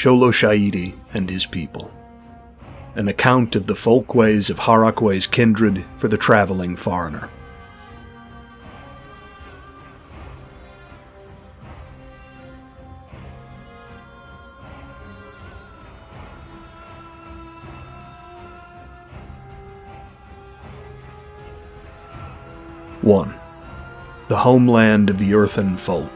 Xoloxaiti and His People. An account of the folkways of Harakwe's kindred for the traveling foreigner. (1) The homeland of the earthen folk.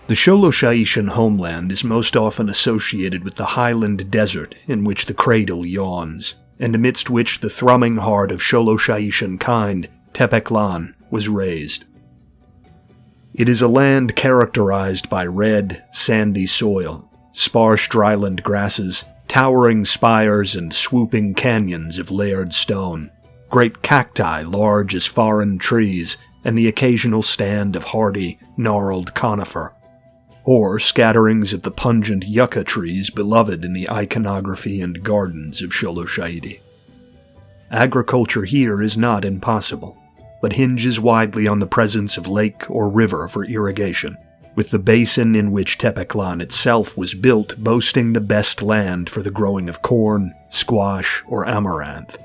The Xoloxaitian homeland is most often associated with the highland desert in which the cradle yawns, and amidst which the thrumming heart of Xoloxaitian kind, Tepeclan, was raised. It is a land characterized by red, sandy soil, sparse dryland grasses, towering spires and swooping canyons of layered stone, great cacti large as foreign trees, and the occasional stand of hardy, gnarled conifer, or scatterings of the pungent yucca trees beloved in the iconography and gardens of Xoloxaiti. Agriculture here is not impossible, but hinges widely on the presence of lake or river for irrigation, with the basin in which Tepeclan itself was built boasting the best land for the growing of corn, squash, or amaranth.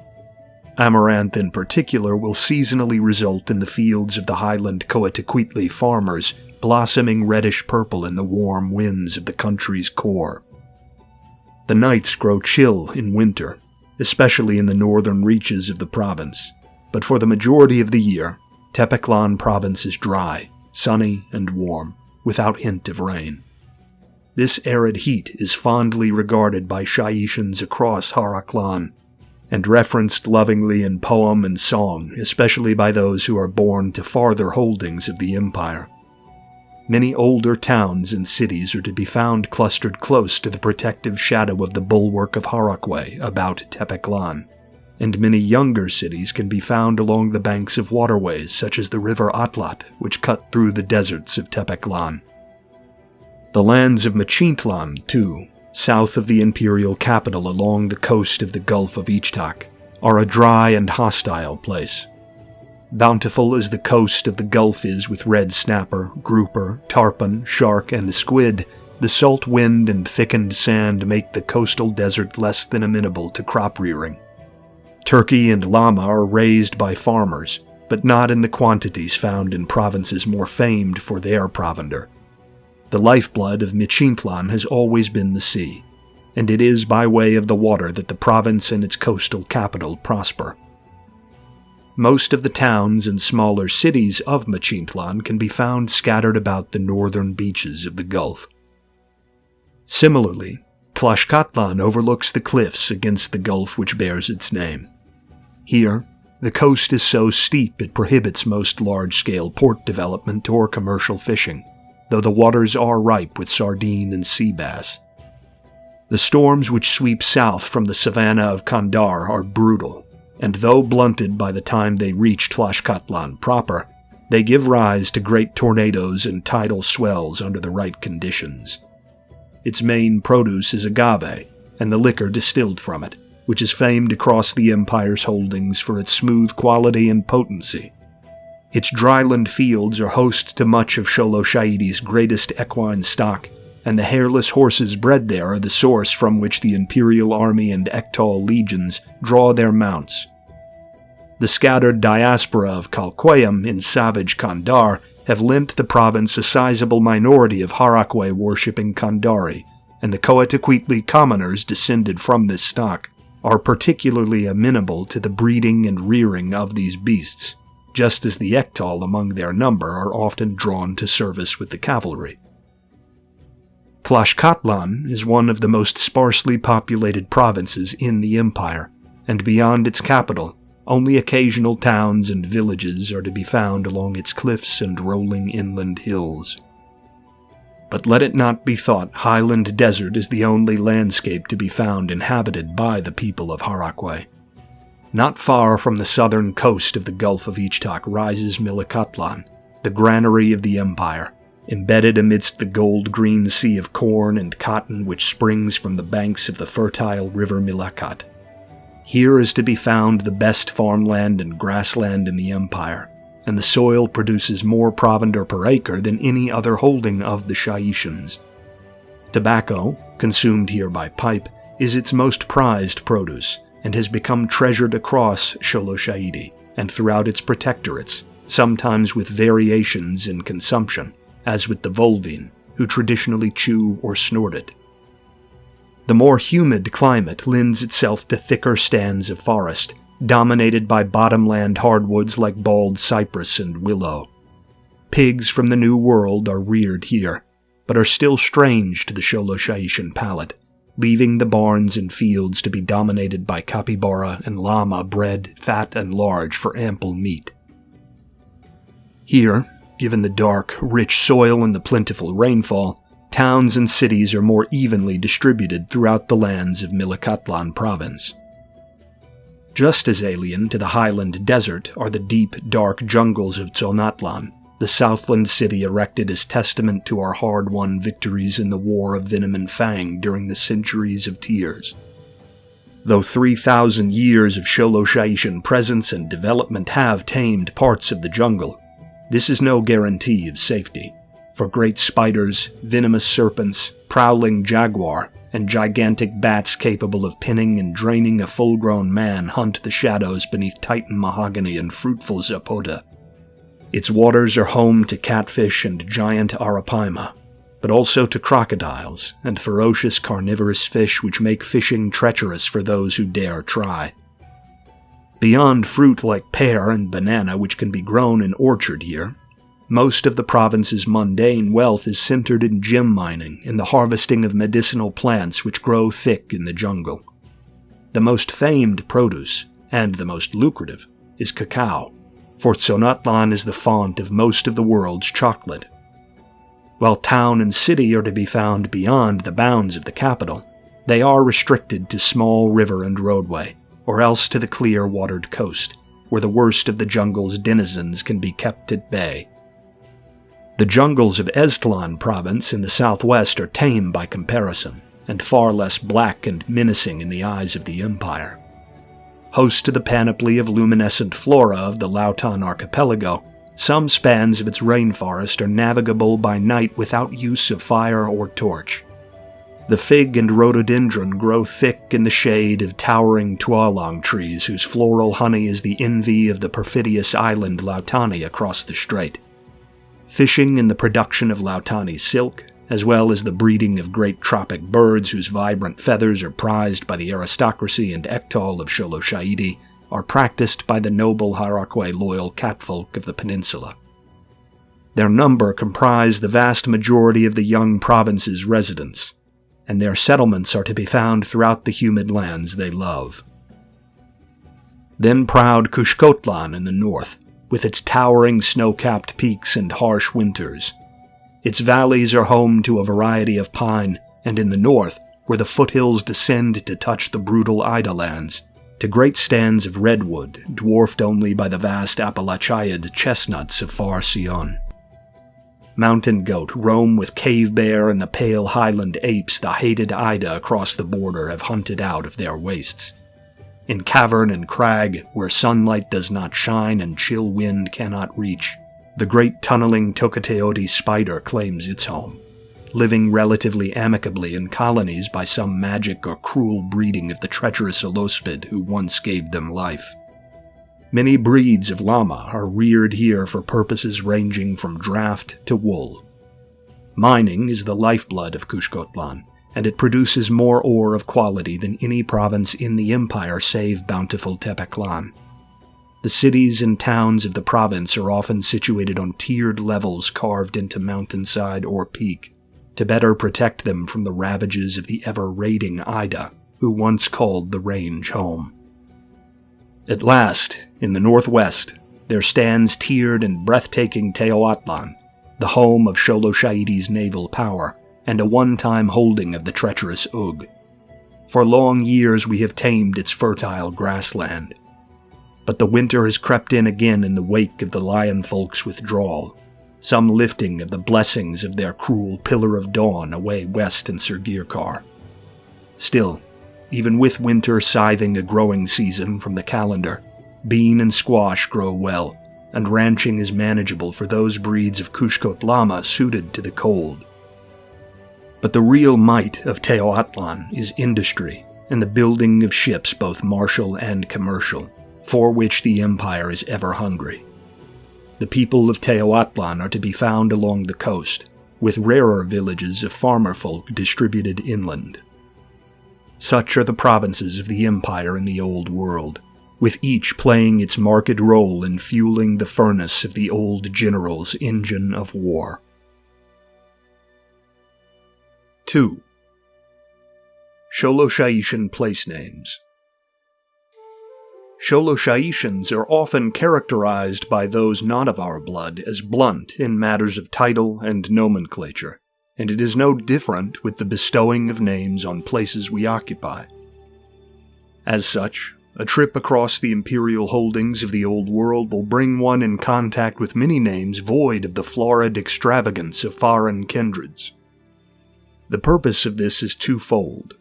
Amaranth in particular will seasonally result in the fields of the highland Coatiquitley farmers blossoming reddish-purple in the warm winds of the country's core. The nights grow chill in winter, especially in the northern reaches of the province, but for the majority of the year, Tepeclan province is dry, sunny, and warm, without hint of rain. This arid heat is fondly regarded by Xaitians across Haraklan, and referenced lovingly in poem and song, especially by those who are born to farther holdings of the empire. Many older towns and cities are to be found clustered close to the protective shadow of the bulwark of Harakwe about Tepeclan, and many younger cities can be found along the banks of waterways such as the river Atlat, which cut through the deserts of Tepeclan. The lands of Machintlan, too, south of the imperial capital along the coast of the Gulf of Ichtak, are a dry and hostile place. Bountiful as the coast of the Gulf is with red snapper, grouper, tarpon, shark, and squid, the salt wind and thickened sand make the coastal desert less than amenable to crop rearing. Turkey and llama are raised by farmers, but not in the quantities found in provinces more famed for their provender. The lifeblood of Machintlan has always been the sea, and it is by way of the water that the province and its coastal capital prosper. Most of the towns and smaller cities of Machintlan can be found scattered about the northern beaches of the Gulf. Similarly, Tlaxcatlan overlooks the cliffs against the gulf which bears its name. Here, the coast is so steep it prohibits most large-scale port development or commercial fishing, though the waters are ripe with sardine and sea bass. The storms which sweep south from the savanna of Kandar are brutal, and though blunted by the time they reach Tlaxcatlan proper, they give rise to great tornadoes and tidal swells under the right conditions. Its main produce is agave, and the liquor distilled from it, which is famed across the empire's holdings for its smooth quality and potency. Its dryland fields are host to much of Xoloxaiti's greatest equine stock, and the hairless horses bred there are the source from which the imperial army and Ektal legions draw their mounts. The scattered diaspora of Kalquayam in savage Kandar have lent the province a sizable minority of Harakwe worshipping Kandari, and the Coatiquitley commoners descended from this stock are particularly amenable to the breeding and rearing of these beasts, just as the Ektal among their number are often drawn to service with the cavalry. Tlaxcatlan is one of the most sparsely populated provinces in the empire, and beyond its capital, only occasional towns and villages are to be found along its cliffs and rolling inland hills. But let it not be thought highland desert is the only landscape to be found inhabited by the people of Harakwe. Not far from the southern coast of the Gulf of Ichtak rises Milikatlan, the granary of the empire, embedded amidst the gold-green sea of corn and cotton which springs from the banks of the fertile river Milakat. Here is to be found the best farmland and grassland in the empire, and the soil produces more provender per acre than any other holding of the Shaitians. Tobacco, consumed here by pipe, is its most prized produce, and has become treasured across Xoloxaiti and throughout its protectorates, sometimes with variations in consumption, as with the Volvine, who traditionally chew or snort it. The more humid climate lends itself to thicker stands of forest, dominated by bottomland hardwoods like bald cypress and willow. Pigs from the New World are reared here, but are still strange to the Xoloxaitian palate, leaving the barns and fields to be dominated by capybara and llama bred fat and large for ample meat. Here, given the dark, rich soil and the plentiful rainfall, towns and cities are more evenly distributed throughout the lands of Milikatlan province. Just as alien to the highland desert are the deep, dark jungles of Tzonatlan, the southland city erected as testament to our hard-won victories in the War of Venom and Fang during the centuries of tears. Though 3,000 years of Xoloxaitian presence and development have tamed parts of the jungle, this is no guarantee of safety, for great spiders, venomous serpents, prowling jaguar, and gigantic bats capable of pinning and draining a full-grown man hunt the shadows beneath Titan mahogany and fruitful zapota. Its waters are home to catfish and giant arapaima, but also to crocodiles and ferocious carnivorous fish which make fishing treacherous for those who dare try. Beyond fruit like pear and banana which can be grown in orchard here, most of the province's mundane wealth is centered in gem mining and the harvesting of medicinal plants which grow thick in the jungle. The most famed produce, and the most lucrative, is cacao, for Tzonatlan is the font of most of the world's chocolate. While town and city are to be found beyond the bounds of the capital, they are restricted to small river and roadway, or else to the clear-watered coast, where the worst of the jungle's denizens can be kept at bay. The jungles of Eztlan province in the southwest are tame by comparison, and far less black and menacing in the eyes of the Empire. Host to the panoply of luminescent flora of the Lautan archipelago, some spans of its rainforest are navigable by night without use of fire or torch. The fig and rhododendron grow thick in the shade of towering tuolong trees whose floral honey is the envy of the perfidious island Lautani across the strait. Fishing and the production of Lautani silk, as well as the breeding of great tropic birds whose vibrant feathers are prized by the aristocracy and ektal of Xoloxaiti, are practiced by the noble Harakwe-loyal catfolk of the peninsula. Their number comprise the vast majority of the young province's residents, and their settlements are to be found throughout the humid lands they love. Then proud Kushkotlan in the north, with its towering snow-capped peaks and harsh winters. Its valleys are home to a variety of pine, and in the north, where the foothills descend to touch the brutal Ida lands, to great stands of redwood, dwarfed only by the vast Appalachiad chestnuts of far Sion. Mountain goat roam with cave bear and the pale highland apes the hated Ida across the border have hunted out of their wastes. In cavern and crag, where sunlight does not shine and chill wind cannot reach, the great tunneling Tokateoti spider claims its home, living relatively amicably in colonies by some magic or cruel breeding of the treacherous Olospid who once gave them life. Many breeds of llama are reared here for purposes ranging from draft to wool. Mining is the lifeblood of Kushkotlan, and it produces more ore of quality than any province in the empire save bountiful Tepeklan. The cities and towns of the province are often situated on tiered levels carved into mountainside or peak, to better protect them from the ravages of the ever-raiding Ida, who once called the range home. At last, in the northwest, there stands tiered and breathtaking Teotihuacan, the home of Xoloxaiti's naval power, and a one-time holding of the treacherous Ug. For long years we have tamed its fertile grassland. But the winter has crept in again in the wake of the lion folk's withdrawal, some lifting of the blessings of their cruel pillar of dawn away west in Sirgirkar. Still, even with winter scything a growing season from the calendar, bean and squash grow well, and ranching is manageable for those breeds of Cushcot llama suited to the cold. But the real might of Teotihuacan is industry and the building of ships both martial and commercial, for which the empire is ever hungry. The people of Teotihuacan are to be found along the coast, with rarer villages of farmer folk distributed inland. Such are the provinces of the empire in the Old World, with each playing its marked role in fueling the furnace of the old general's engine of war. 2. Xoloxaitian place names. Xoloxaitians are often characterized by those not of our blood as blunt in matters of title and nomenclature, and it is no different with the bestowing of names on places we occupy. As such, a trip across the imperial holdings of the Old World will bring one in contact with many names void of the florid extravagance of foreign kindreds. The purpose of this is twofold.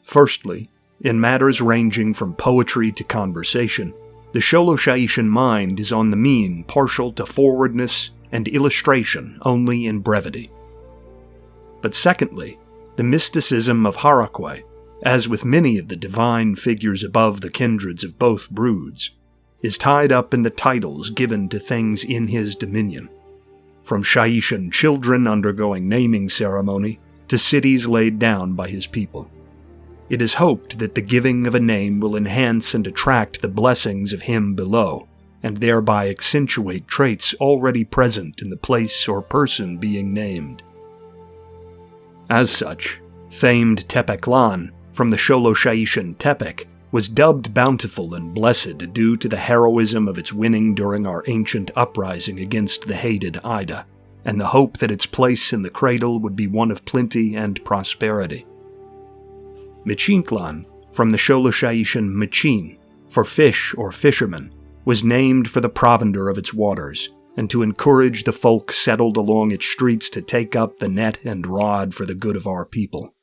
Firstly, in matters ranging from poetry to conversation, the Xoloxaitian mind is on the mean partial to forwardness and illustration only in brevity. But secondly, the mysticism of Harakwe, as with many of the divine figures above the kindreds of both broods, is tied up in the titles given to things in his dominion, from Xaitian children undergoing naming ceremony to cities laid down by his people. It is hoped that the giving of a name will enhance and attract the blessings of him below, and thereby accentuate traits already present in the place or person being named. As such, famed Tepeclan, from the Xoloxaitian Tepec, was dubbed bountiful and blessed due to the heroism of its winning during our ancient uprising against the hated Ida, and the hope that its place in the cradle would be one of plenty and prosperity. Michintlan, from the Xoloxaitian Michin, for fish or fisherman, was named for the provender of its waters, and to encourage the folk settled along its streets to take up the net and rod for the good of our people.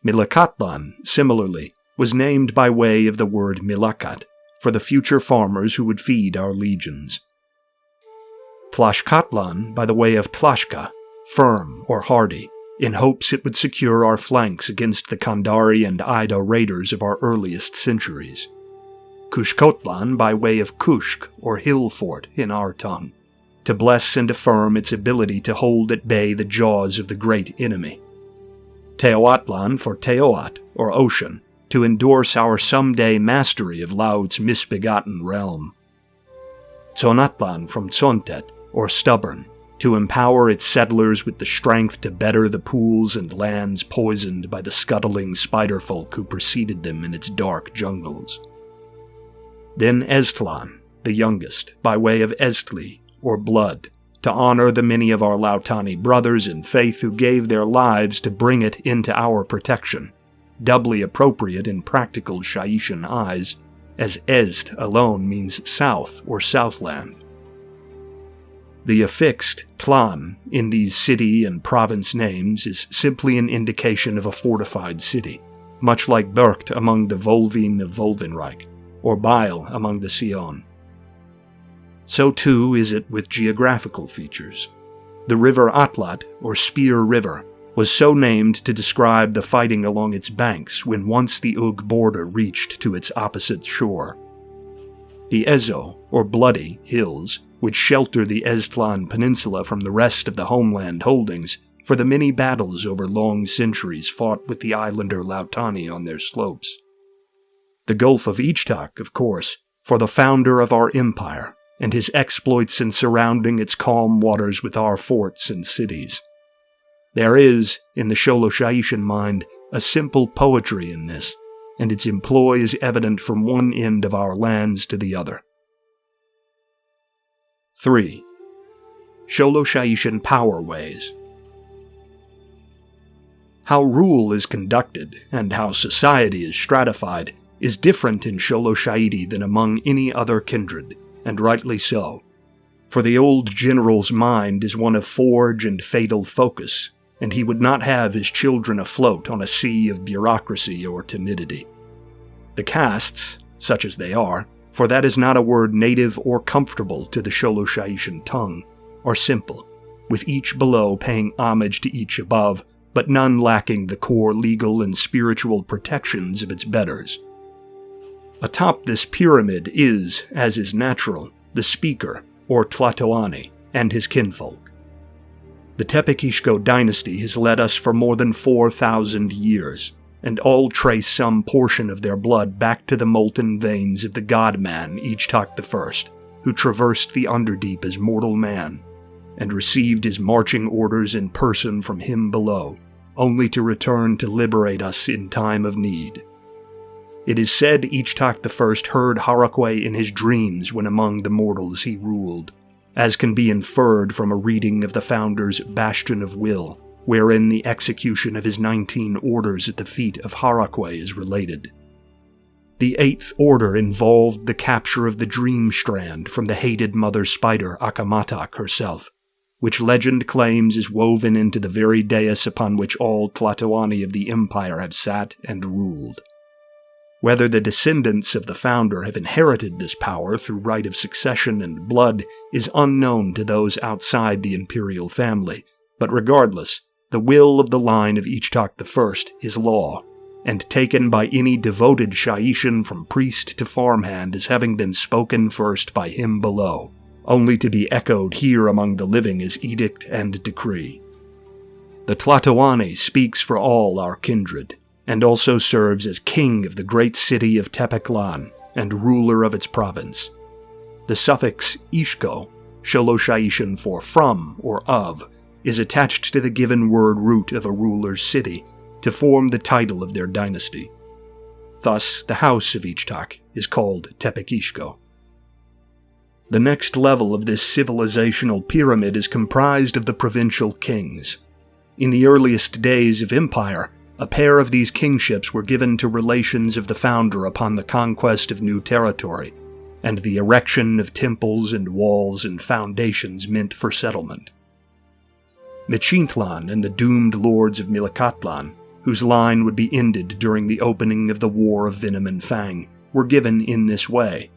Milacatlan, similarly, was named by way of the word Milacat, for the future farmers who would feed our legions. Tlaxcatlan by the way of Tlaxca, firm or hardy, in hopes it would secure our flanks against the Kandari and Ida raiders of our earliest centuries. Cushcotlan by way of Kushk, or hill fort in our tongue, to bless and affirm its ability to hold at bay the jaws of the great enemy. Teotihuacan for Teoat, or ocean, to endorse our someday mastery of Laut's misbegotten realm. Tzonatlan from Tzontet, or stubborn, to empower its settlers with the strength to better the pools and lands poisoned by the scuttling spider-folk who preceded them in its dark jungles. Then Eztlan, the youngest, by way of Estli, or blood, to honor the many of our Lautani brothers in faith who gave their lives to bring it into our protection, doubly appropriate in practical Xaitian eyes, as Est alone means south or southland. The affixed Tlan in these city and province names is simply an indication of a fortified city, much like Bercht among the Volvin of Volvenreich, or Beil among the Sion. So too is it with geographical features. The river Atlat, or Spear River, was so named to describe the fighting along its banks when once the Ug border reached to its opposite shore. The Ezo, or Bloody, hills, which shelter the Eztlan Peninsula from the rest of the homeland holdings for the many battles over long centuries fought with the islander Lautani on their slopes. The Gulf of Ichtak, of course, for the founder of our empire, and his exploits in surrounding its calm waters with our forts and cities. There is, in the Xoloxaitian mind, a simple poetry in this, and its employ is evident from one end of our lands to the other. 3. Xoloxaitian power ways. How rule is conducted, and how society is stratified, is different in Xoloxaiti than among any other kindred, and rightly so. For the old general's mind is one of forge and fatal focus, and he would not have his children afloat on a sea of bureaucracy or timidity. The castes, such as they are, for that is not a word native or comfortable to the Xoloxaitian tongue, are simple, with each below paying homage to each above, but none lacking the core legal and spiritual protections of its betters. Atop this pyramid is, as is natural, the speaker, or Tlatoani, and his kinfolk. The Tepexixco dynasty has led us for more than 4,000 years, and all trace some portion of their blood back to the molten veins of the god-man XIII, who traversed the Underdeep as mortal man, and received his marching orders in person from him below, only to return to liberate us in time of need. It is said XIII heard Harakwe in his dreams when among the mortals he ruled, as can be inferred from a reading of the founder's Bastion of Will, wherein the execution of his 19 orders at the feet of Harakwe is related. The 8th order involved the capture of the Dream Strand from the hated Mother Spider Akamatak herself, which legend claims is woven into the very dais upon which all Tlatoani of the Empire have sat and ruled. Whether the descendants of the founder have inherited this power through right of succession and blood is unknown to those outside the imperial family, but regardless, the will of the line of XIII is law, and taken by any devoted Shaitian from priest to farmhand as having been spoken first by him below, only to be echoed here among the living as edict and decree. The Tlatoani speaks for all our kindred, and also serves as king of the great city of Tepeclan and ruler of its province. The suffix Ishko, Xoloxaitian for from or of, is attached to the given word root of a ruler's city to form the title of their dynasty. Thus, the house of XIII is called Tepexixco. The next level of this civilizational pyramid is comprised of the provincial kings. In the earliest days of empire, a pair of these kingships were given to relations of the founder upon the conquest of new territory, and the erection of temples and walls and foundations meant for settlement. Michintlan and the doomed lords of Milicatlan, whose line would be ended during the opening of the War of Venom and Fang, were given in this way.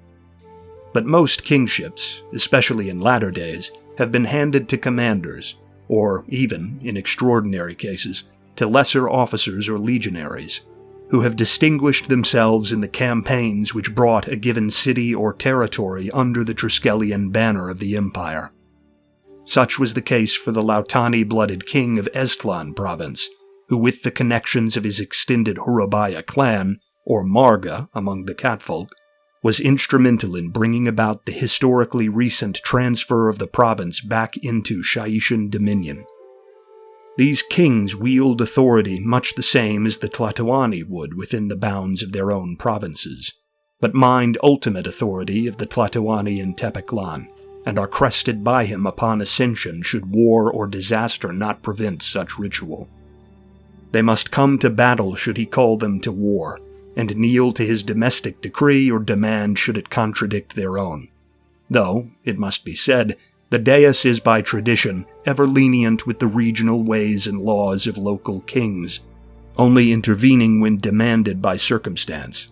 But most kingships, especially in latter days, have been handed to commanders, or even, in extraordinary cases, to lesser officers or legionaries, who have distinguished themselves in the campaigns which brought a given city or territory under the Triskelion banner of the empire. Such was the case for the Lautani-blooded king of Estlan province, who with the connections of his extended Hurubaya clan, or Marga among the catfolk, was instrumental in bringing about the historically recent transfer of the province back into Shaitian dominion. These kings wield authority much the same as the Tlatoani would within the bounds of their own provinces, but mind ultimate authority of the Tlatoani in Tepeclan, and are crested by him upon ascension should war or disaster not prevent such ritual. They must come to battle should he call them to war, and kneel to his domestic decree or demand should it contradict their own. Though, it must be said, the dais is by tradition ever lenient with the regional ways and laws of local kings, only intervening when demanded by circumstance.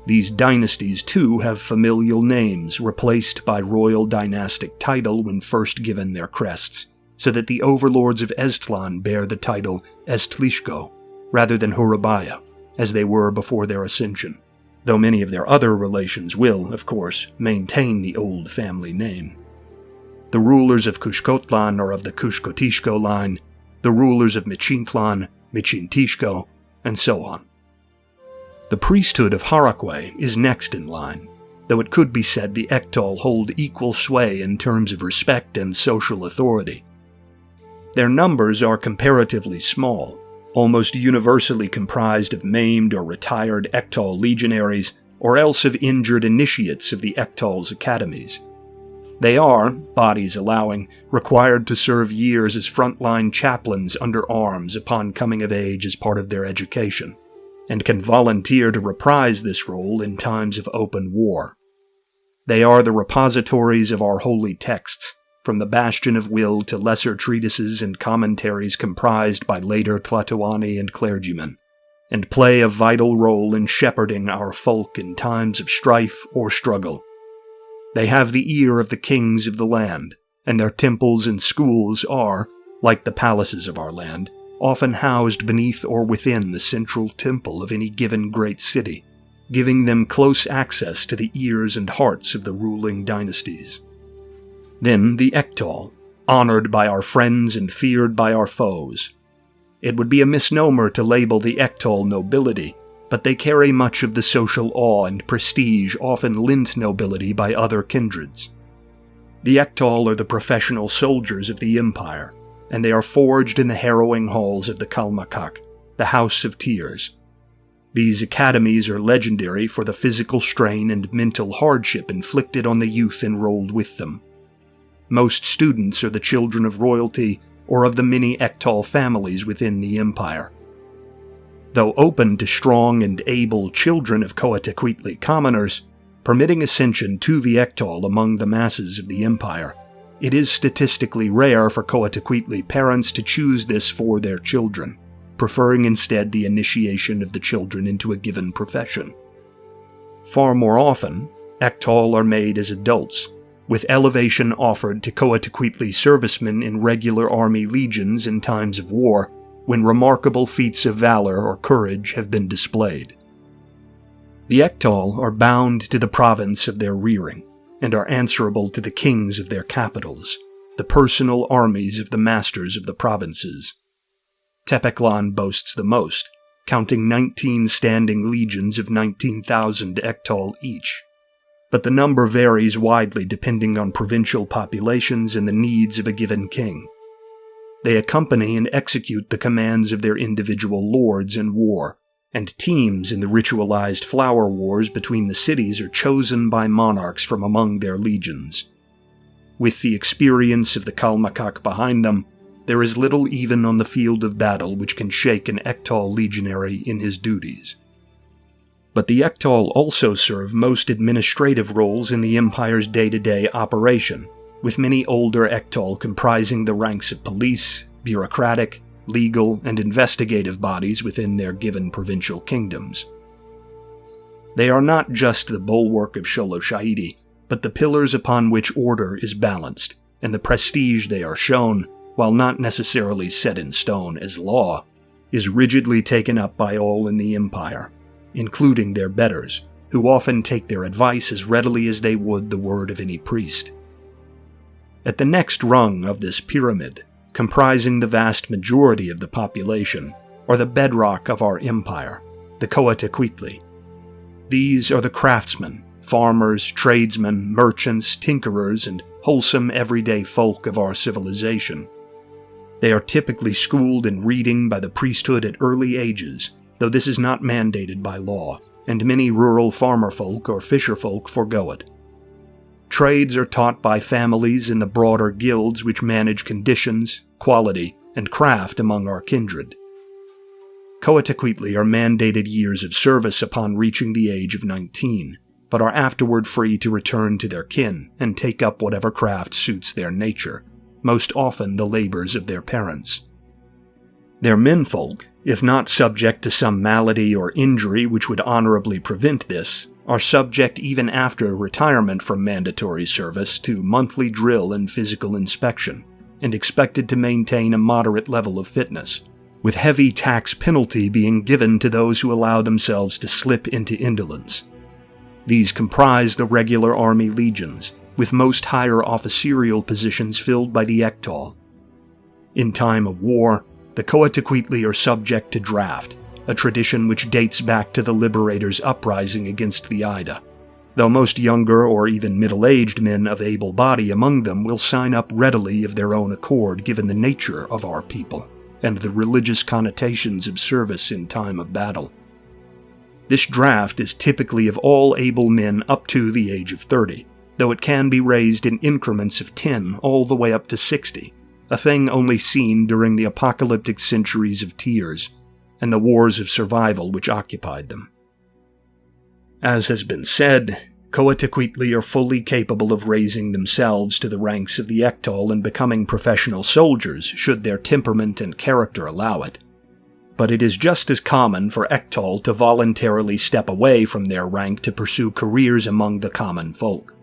These dynasties, too, have familial names replaced by royal dynastic title when first given their crests, so that the overlords of Estlan bear the title Estlishko, rather than Hurubaya, as they were before their ascension, though many of their other relations will, of course, maintain the old family name. The rulers of Kushkotlan are of the Kushkotishko line, the rulers of Michintlan, Michintishko, and so on. The priesthood of Harakwe is next in line, though it could be said the Ektal hold equal sway in terms of respect and social authority. Their numbers are comparatively small, almost universally comprised of maimed or retired Ektal legionaries, or else of injured initiates of the Ektal's academies. They are, bodies allowing, required to serve years as frontline chaplains under arms upon coming of age as part of their education, and can volunteer to reprise this role in times of open war. They are the repositories of our holy texts, from the Bastion of Will to lesser treatises and commentaries comprised by later Tlatoani and clergymen, and play a vital role in shepherding our folk in times of strife or struggle. They have the ear of the kings of the land, and their temples and schools are, like the palaces of our land, often housed beneath or within the central temple of any given great city, giving them close access to the ears and hearts of the ruling dynasties. Then the XVIII, honored by our friends and feared by our foes. It would be a misnomer to label the XVIII nobility, but they carry much of the social awe and prestige often lent nobility by other kindreds. The XVIII are the professional soldiers of the empire, and they are forged in the harrowing halls of the Kalmakak, the House of Tears. These academies are legendary for the physical strain and mental hardship inflicted on the youth enrolled with them. Most students are the children of royalty or of the many XVIII families within the empire. Though open to strong and able children of Coatzacoalcos commoners, permitting ascension to the XVIII among the masses of the empire, it is statistically rare for Coatzacoalcos parents to choose this for their children, preferring instead the initiation of the children into a given profession. Far more often, XVIII are made as adults, with elevation offered to Coatzacoalcos servicemen in regular army legions in times of war, when remarkable feats of valor or courage have been displayed. The XVIII are bound to the province of their rearing, and are answerable to the kings of their capitals, the personal armies of the masters of the provinces. Tepeclan boasts the most, counting 19 standing legions of 19,000 XVIII each, but the number varies widely depending on provincial populations and the needs of a given king. They accompany and execute the commands of their individual lords in war, and teams in the ritualized flower wars between the cities are chosen by monarchs from among their legions. With the experience of the Kalmakak behind them, there is little even on the field of battle which can shake an XVIII legionary in his duties. But the XVIII also serve most administrative roles in the empire's day-to-day operation, with many older XVIII comprising the ranks of police, bureaucratic, legal, and investigative bodies within their given provincial kingdoms. They are not just the bulwark of Xoloxaiti, but the pillars upon which order is balanced, and the prestige they are shown, while not necessarily set in stone as law, is rigidly taken up by all in the empire, including their betters, who often take their advice as readily as they would the word of any priest. At the next rung of this pyramid, comprising the vast majority of the population, are the bedrock of our empire, the Coatzacoalcos. These are the craftsmen, farmers, tradesmen, merchants, tinkerers, and wholesome everyday folk of our civilization. They are typically schooled in reading by the priesthood at early ages, though this is not mandated by law, and many rural farmer folk or fisher folk forego it. Trades are taught by families in the broader guilds which manage conditions, quality, and craft among our kindred. Coatzacoalcos are mandated years of service upon reaching the age of 19, but are afterward free to return to their kin and take up whatever craft suits their nature, most often the labors of their parents. Their menfolk, if not subject to some malady or injury which would honorably prevent this, are subject even after retirement from mandatory service to monthly drill and physical inspection, and expected to maintain a moderate level of fitness, with heavy tax penalty being given to those who allow themselves to slip into indolence. These comprise the regular army legions, with most higher officerial positions filled by the XVIII. In time of war, the Coatzacoalcos are subject to draft, a tradition which dates back to the Liberators' uprising against the Ida, though most younger or even middle-aged men of able body among them will sign up readily of their own accord given the nature of our people, and the religious connotations of service in time of battle. This draft is typically of all able men up to the age of 30, though it can be raised in increments of 10 all the way up to 60, a thing only seen during the apocalyptic centuries of Tears, and the wars of survival which occupied them. As has been said, Coatzacoalcos are fully capable of raising themselves to the ranks of the XVIII and becoming professional soldiers should their temperament and character allow it. but it is just as common for XVIII to voluntarily step away from their rank to pursue careers among the common folk.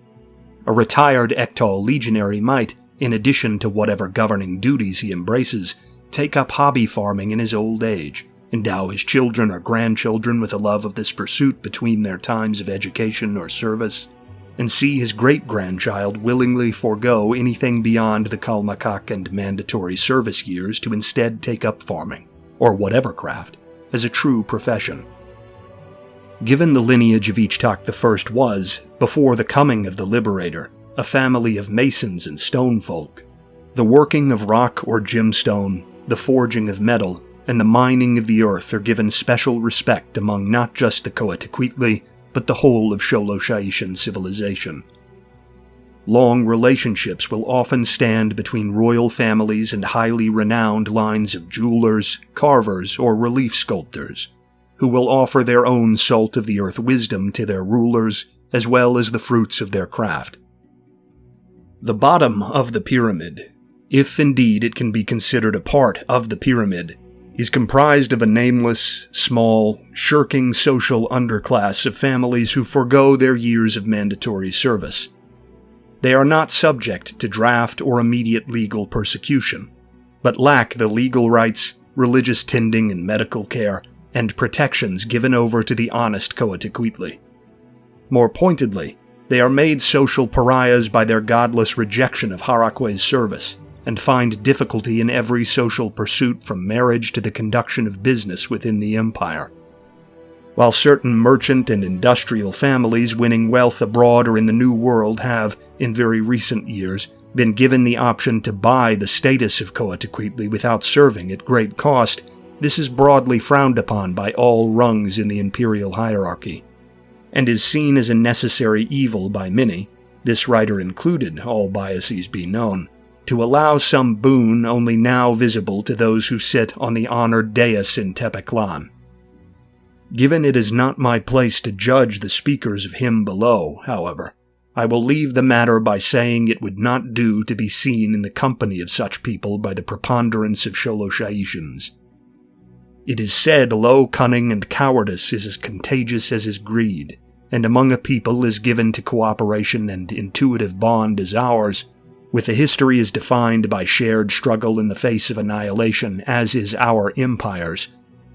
A retired XVIII legionary might, in addition to whatever governing duties he embraces, take up hobby farming in his old age, endow his children or grandchildren with a love of this pursuit between their times of education or service, and see his great-grandchild willingly forego anything beyond the Kalmakak and mandatory service years to instead take up farming, or whatever craft, as a true profession. Given the lineage of Ichtak I was, before the coming of the Liberator, a family of masons and stone folk, the working of rock or gemstone, the forging of metal, and the mining of the earth are given special respect among not just the Coatzacoalcos, but the whole of Xoloxaitian civilization. Long relationships will often stand between royal families and highly renowned lines of jewelers, carvers, or relief sculptors, who will offer their own salt-of-the-earth wisdom to their rulers, as well as the fruits of their craft. The bottom of the pyramid, if indeed it can be considered a part of the pyramid, is comprised of a nameless, small, shirking social underclass of families who forego their years of mandatory service. They are not subject to draft or immediate legal persecution, but lack the legal rights, religious tending and medical care, and protections given over to the honest Coatzacoalcos. More pointedly, they are made social pariahs by their godless rejection of Harakwe's service, and find difficulty in every social pursuit from marriage to the conduction of business within the empire. While certain merchant and industrial families winning wealth abroad or in the New World have, in very recent years, been given the option to buy the status of Coatzacoalcos without serving at great cost, this is broadly frowned upon by all rungs in the imperial hierarchy, and is seen as a necessary evil by many, this writer included, all biases be known, to allow some boon only now visible to those who sit on the honored dais in Tepeclan. Given it is not my place to judge the speakers of him below, however, I will leave the matter by saying it would not do to be seen in the company of such people by the preponderance of Xoloxaitians. It is said low cunning and cowardice is as contagious as is greed, and among a people as given to cooperation and intuitive bond as ours, with a history as defined by shared struggle in the face of annihilation as is our empire's,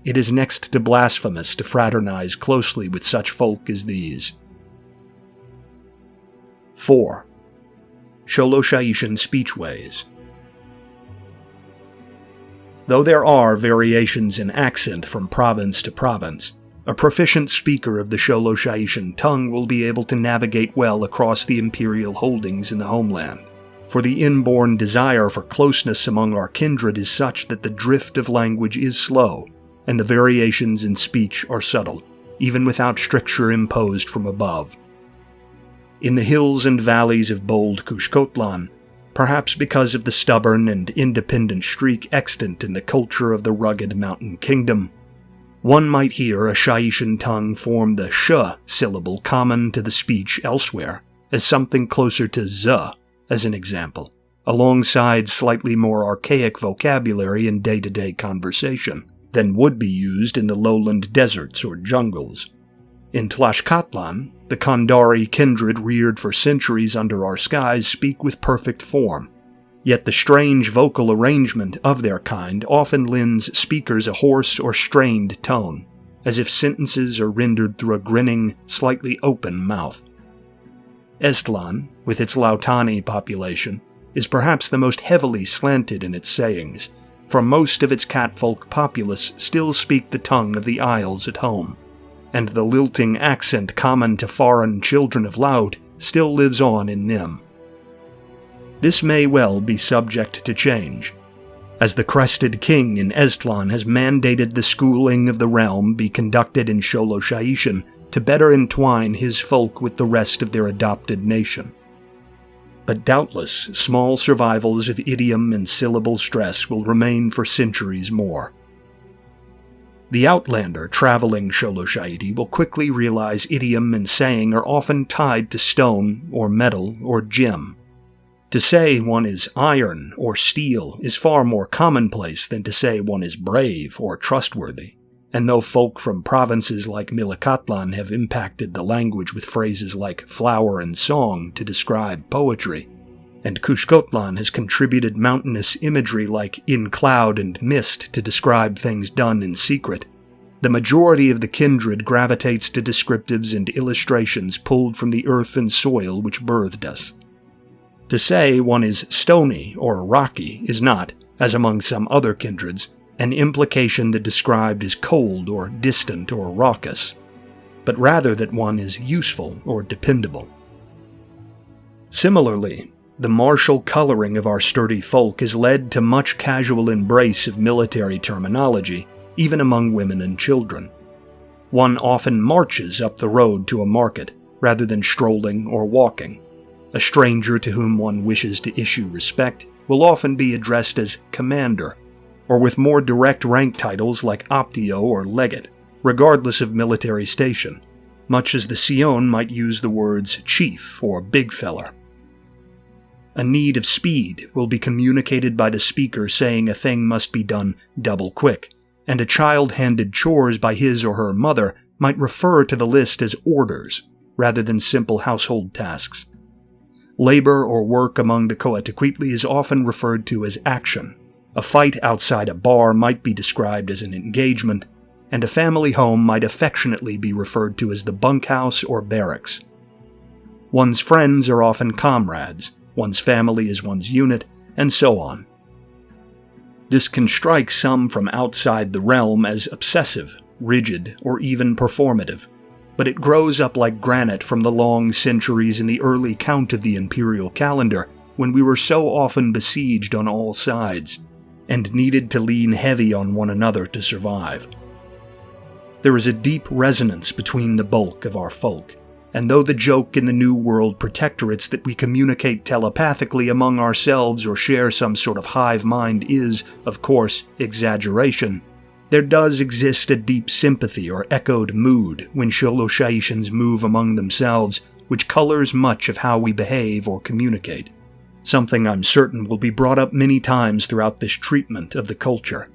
it is next to blasphemous to fraternize closely with such folk as these. 4. Xoloxaitian speechways. Though there are variations in accent from province to province, a proficient speaker of the Xoloxaitian tongue will be able to navigate well across the imperial holdings in the homeland, for the inborn desire for closeness among our kindred is such that the drift of language is slow, and the variations in speech are subtle, even without stricture imposed from above. In the hills and valleys of bold Kushkotlan, perhaps because of the stubborn and independent streak extant in the culture of the rugged mountain kingdom, one might hear a Xaitian tongue form the sh syllable common to the speech elsewhere, as something closer to z, as an example, alongside slightly more archaic vocabulary in day-to-day conversation than would be used in the lowland deserts or jungles. In Tlaxcatlan, the Kandari kindred reared for centuries under our skies speak with perfect form, yet the strange vocal arrangement of their kind often lends speakers a hoarse or strained tone, as if sentences are rendered through a grinning, slightly open mouth. Estlan, with its Lautani population, is perhaps the most heavily slanted in its sayings, for most of its catfolk populace still speak the tongue of the Isles at home, and the lilting accent common to foreign children of Laut still lives on in them. This may well be subject to change, as the crested king in Estlan has mandated the schooling of the realm be conducted in Xoloxaitian to better entwine his folk with the rest of their adopted nation. But doubtless, small survivals of idiom and syllable stress will remain for centuries more. The outlander traveling Xoloxaiti will quickly realize idiom and saying are often tied to stone or metal or gem. To say one is iron or steel is far more commonplace than to say one is brave or trustworthy, and though folk from provinces like Milikatlan have impacted the language with phrases like flower and song to describe poetry, and Kushkotlan has contributed mountainous imagery like in cloud and mist to describe things done in secret, the majority of the kindred gravitates to descriptives and illustrations pulled from the earth and soil which birthed us. To say one is stony or rocky is not, as among some other kindreds, an implication that described is cold or distant or raucous, but rather that one is useful or dependable. Similarly, the martial coloring of our sturdy folk has led to much casual embrace of military terminology, even among women and children. One often marches up the road to a market, rather than strolling or walking. A stranger to whom one wishes to issue respect will often be addressed as commander, or with more direct rank titles like optio or legate, regardless of military station, much as the Sion might use the words chief or big feller. A need of speed will be communicated by the speaker saying a thing must be done double quick, and a child handed chores by his or her mother might refer to the list as orders, rather than simple household tasks. Labor or work among the Coatiquittli is often referred to as action. A fight outside a bar might be described as an engagement, and a family home might affectionately be referred to as the bunkhouse or barracks. One's friends are often comrades, one's family is one's unit, and so on. This can strike some from outside the realm as obsessive, rigid, or even performative, but it grows up like granite from the long centuries in the early count of the imperial calendar, when we were so often besieged on all sides, and needed to lean heavy on one another to survive. There is a deep resonance between the bulk of our folk, and though the joke in the New World protectorates that we communicate telepathically among ourselves or share some sort of hive mind is, of course, exaggeration, there does exist a deep sympathy or echoed mood when Xoloxaitians move among themselves, which colors much of how we behave or communicate, something I'm certain will be brought up many times throughout this treatment of the culture.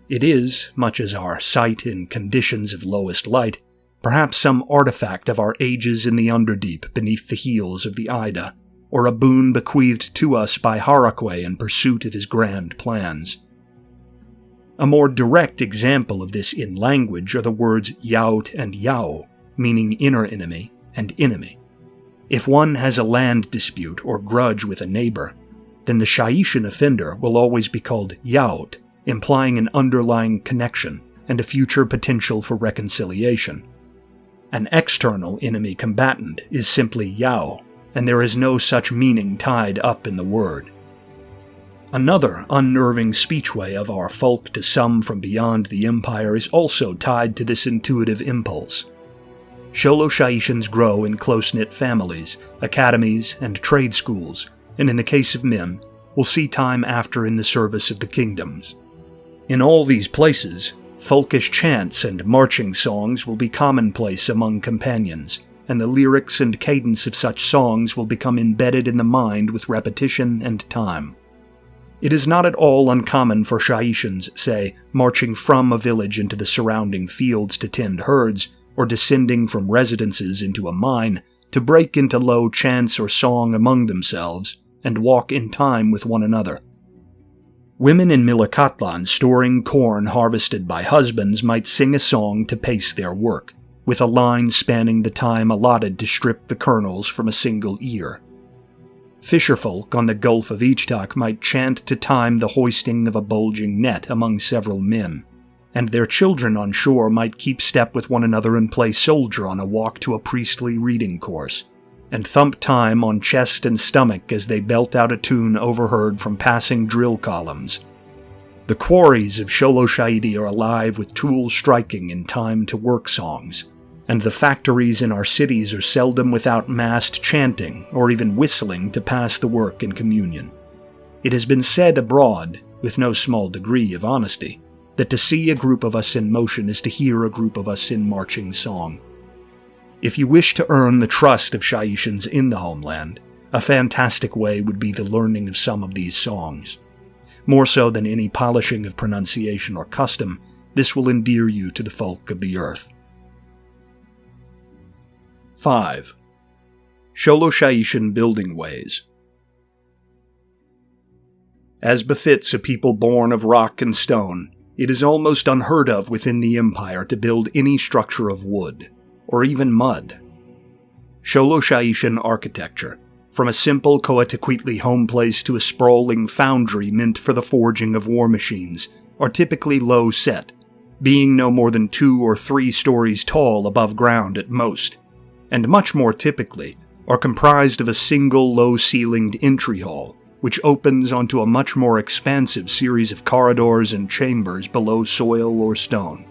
It is, much as our sight in conditions of lowest light, perhaps some artifact of our ages in the Underdeep beneath the heels of the Ida, or a boon bequeathed to us by Harakwe in pursuit of his grand plans. A more direct example of this in language are the words yaut and yao, meaning inner enemy and enemy. If one has a land dispute or grudge with a neighbor, then the Shaitian offender will always be called yaut, implying an underlying connection and a future potential for reconciliation. An external enemy combatant is simply yao, and there is no such meaning tied up in the word. Another unnerving speechway of our folk to some from beyond the empire is also tied to this intuitive impulse. Xoloxaitians grow in close-knit families, academies, and trade schools, and in the case of men, will see time after in the service of the kingdoms. In all these places, folkish chants and marching songs will be commonplace among companions, and the lyrics and cadence of such songs will become embedded in the mind with repetition and time. It is not at all uncommon for Shaitians, say, marching from a village into the surrounding fields to tend herds, or descending from residences into a mine, to break into low chants or song among themselves, and walk in time with one another. Women in Milikatlan storing corn harvested by husbands might sing a song to pace their work, with a line spanning the time allotted to strip the kernels from a single ear. Fisherfolk on the Gulf of Ichtak might chant to time the hoisting of a bulging net among several men, and their children on shore might keep step with one another and play soldier on a walk to a priestly reading course, and thump time on chest and stomach as they belt out a tune overheard from passing drill columns. The quarries of Xoloxaiti are alive with tool striking in time-to-work songs, and the factories in our cities are seldom without massed chanting or even whistling to pass the work in communion. It has been said abroad, with no small degree of honesty, that to see a group of us in motion is to hear a group of us in marching song. If you wish to earn the trust of Shaitians in the homeland, A fantastic way would be the learning of some of these songs. More so than any polishing of pronunciation or custom, this will endear you to the folk of the earth. 5. Xoloxaitian building ways. As befits a people born of rock and stone, it is almost unheard of within the empire to build any structure of wood, or even mud. Xoloxaitian architecture, from a simple Coatzacoalcos home place to a sprawling foundry meant for the forging of war machines, are typically low set, being no more than 2 or 3 stories tall above ground at most, and much more typically, are comprised of a single low-ceilinged entry hall, which opens onto a much more expansive series of corridors and chambers below soil or stone.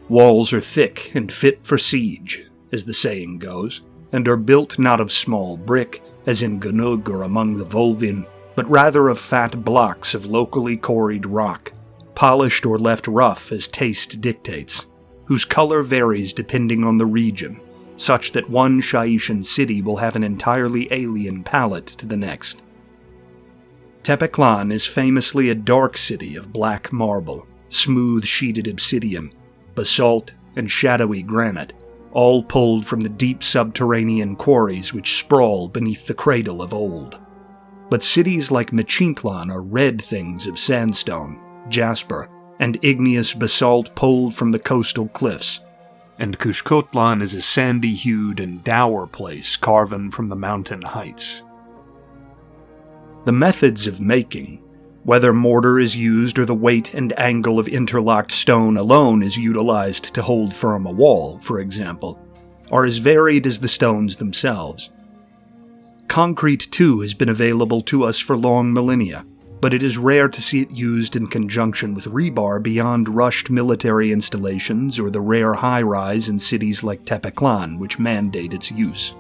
Walls are thick and fit for siege, as the saying goes, and are built not of small brick, as in Gunug or among the Volvin, but rather of fat blocks of locally quarried rock, polished or left rough as taste dictates, whose color varies depending on the region, such that one Xaitian city will have an entirely alien palette to the next. Tepeclan is famously a dark city of black marble, smooth-sheeted obsidian, basalt, and shadowy granite, all pulled from the deep subterranean quarries which sprawl beneath the cradle of old. But cities like Mechintlan are red things of sandstone, jasper, and igneous basalt pulled from the coastal cliffs, and Cuxcotlan is a sandy-hued and dour place carven from the mountain heights. The methods of making, whether mortar is used or the weight and angle of interlocked stone alone is utilized to hold firm a wall, for example, are as varied as the stones themselves. Concrete, too, has been available to us for long millennia, but it is rare to see it used in conjunction with rebar beyond rushed military installations or the rare high-rise in cities like Tepeclan, which mandate its use.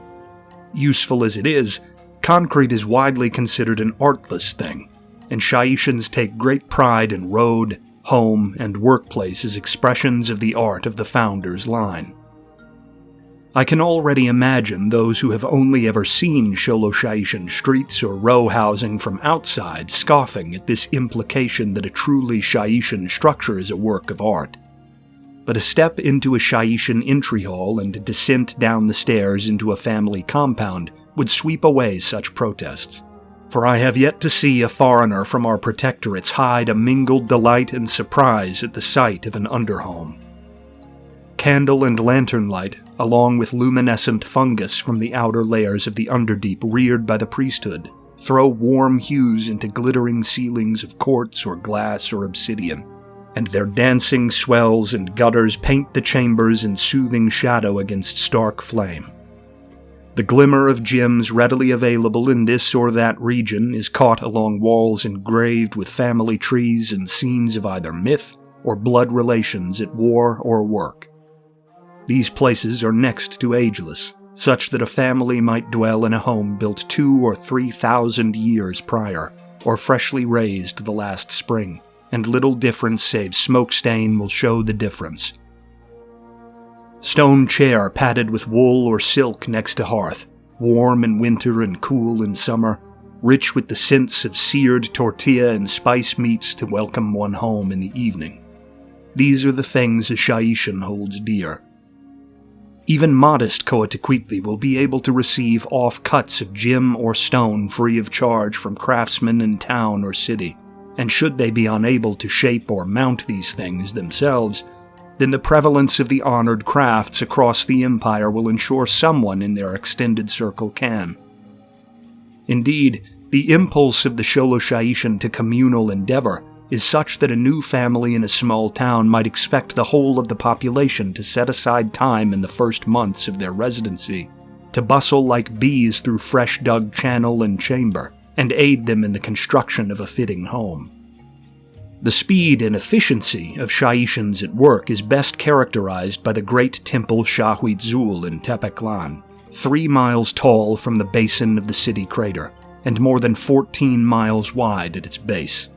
Useful as it is, concrete is widely considered an artless thing, and Xaitians take great pride in road, home, and workplace as expressions of the art of the founder's line. I can already imagine those who have only ever seen Xoloxaitian streets or row housing from outside scoffing at this implication that a truly Xaitian structure is a work of art. But a step into a Xaitian entry hall and a descent down the stairs into a family compound would sweep away such protests, for I have yet to see a foreigner from our protectorates hide a mingled delight and surprise at the sight of an underhome. Candle and lantern light, along with luminescent fungus from the outer layers of the underdeep reared by the priesthood, throw warm hues into glittering ceilings of quartz or glass or obsidian, and their dancing swells and gutters paint the chambers in soothing shadow against stark flame. The glimmer of gems readily available in this or that region is caught along walls engraved with family trees and scenes of either myth or blood relations at war or work. These places are next to ageless, such that a family might dwell in a home built 2,000 or 3,000 years prior, or freshly raised the last spring, and little difference save smoke stain will show the difference. Stone chair padded with wool or silk next to hearth, warm in winter and cool in summer, rich with the scents of seared tortilla and spice meats to welcome one home in the evening. These are the things a Xaitian holds dear. Even modest Coatzacoalcos will be able to receive off-cuts of gem or stone free of charge from craftsmen in town or city, and should they be unable to shape or mount these things themselves, then the prevalence of the honored crafts across the empire will ensure someone in their extended circle can. Indeed, the impulse of the Xoloxaitian to communal endeavor is such that a new family in a small town might expect the whole of the population to set aside time in the first months of their residency, to bustle like bees through fresh-dug channel and chamber, and aid them in the construction of a fitting home. The speed and efficiency of Xaitians at work is best characterized by the great temple Xahuitzul in Tepeclan, 3 miles tall from the basin of the city crater, and more than 14 miles wide at its base.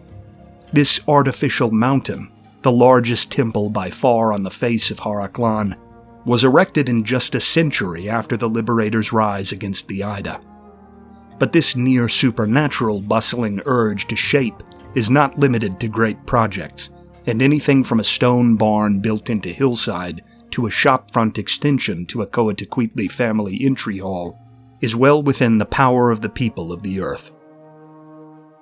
This artificial mountain, the largest temple by far on the face of Haraklan, was erected in just a century after the Liberator's rise against the Ida. But this near-supernatural bustling urge to shape is not limited to great projects, and anything from a stone barn built into hillside to a shopfront extension to a Coatzacoalcos family entry hall is well within the power of the people of the earth.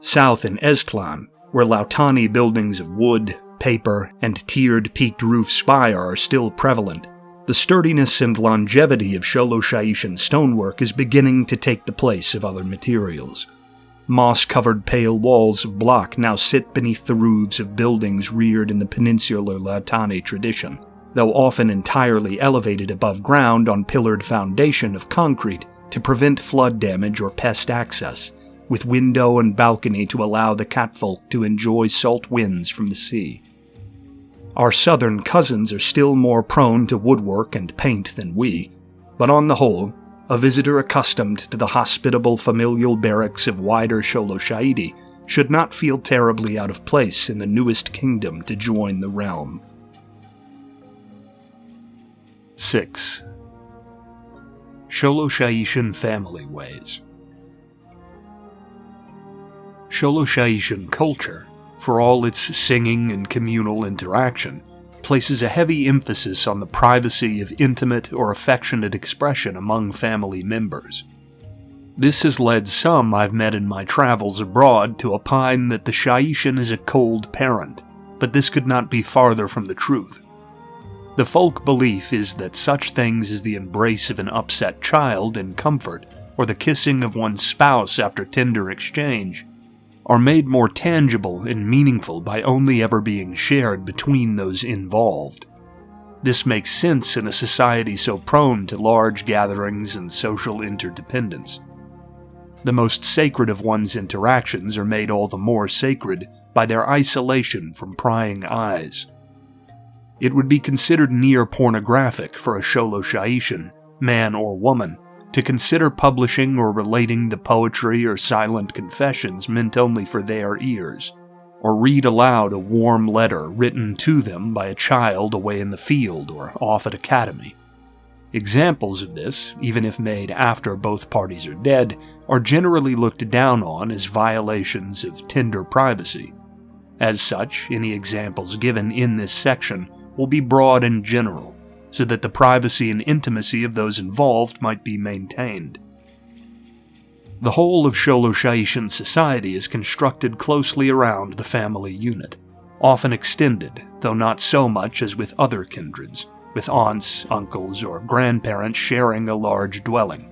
South in XVIII, where Lautani buildings of wood, paper, and tiered peaked roof spire are still prevalent, the sturdiness and longevity of Xoloxaitian stonework is beginning to take the place of other materials. Moss-covered pale walls of block now sit beneath the roofs of buildings reared in the peninsular Lautani tradition, though often entirely elevated above ground on pillared foundation of concrete to prevent flood damage or pest access, with window and balcony to allow the catfolk to enjoy salt winds from the sea. Our southern cousins are still more prone to woodwork and paint than we, but on the whole, a visitor accustomed to the hospitable familial barracks of wider Xoloxaiti should not feel terribly out of place in the newest kingdom to join the realm. 6. Xoloxaitian family ways. Xoloxaitian culture, for all its singing and communal interaction, places a heavy emphasis on the privacy of intimate or affectionate expression among family members. This has led some I've met in my travels abroad to opine that the Xaitian is a cold parent, but this could not be farther from the truth. The folk belief is that such things as the embrace of an upset child in comfort, or the kissing of one's spouse after tender exchange, are made more tangible and meaningful by only ever being shared between those involved. This makes sense in a society so prone to large gatherings and social interdependence. The most sacred of one's interactions are made all the more sacred by their isolation from prying eyes. It would be considered near pornographic for a Xoloxaitian, man or woman, to consider publishing or relating the poetry or silent confessions meant only for their ears, or read aloud a warm letter written to them by a child away in the field or off at academy. Examples of this, even if made after both parties are dead, are generally looked down on as violations of tender privacy. As such, any examples given in this section will be broad and general, so that the privacy and intimacy of those involved might be maintained. The whole of Xoloxaitian society is constructed closely around the family unit, often extended, though not so much as with other kindreds, with aunts, uncles, or grandparents sharing a large dwelling.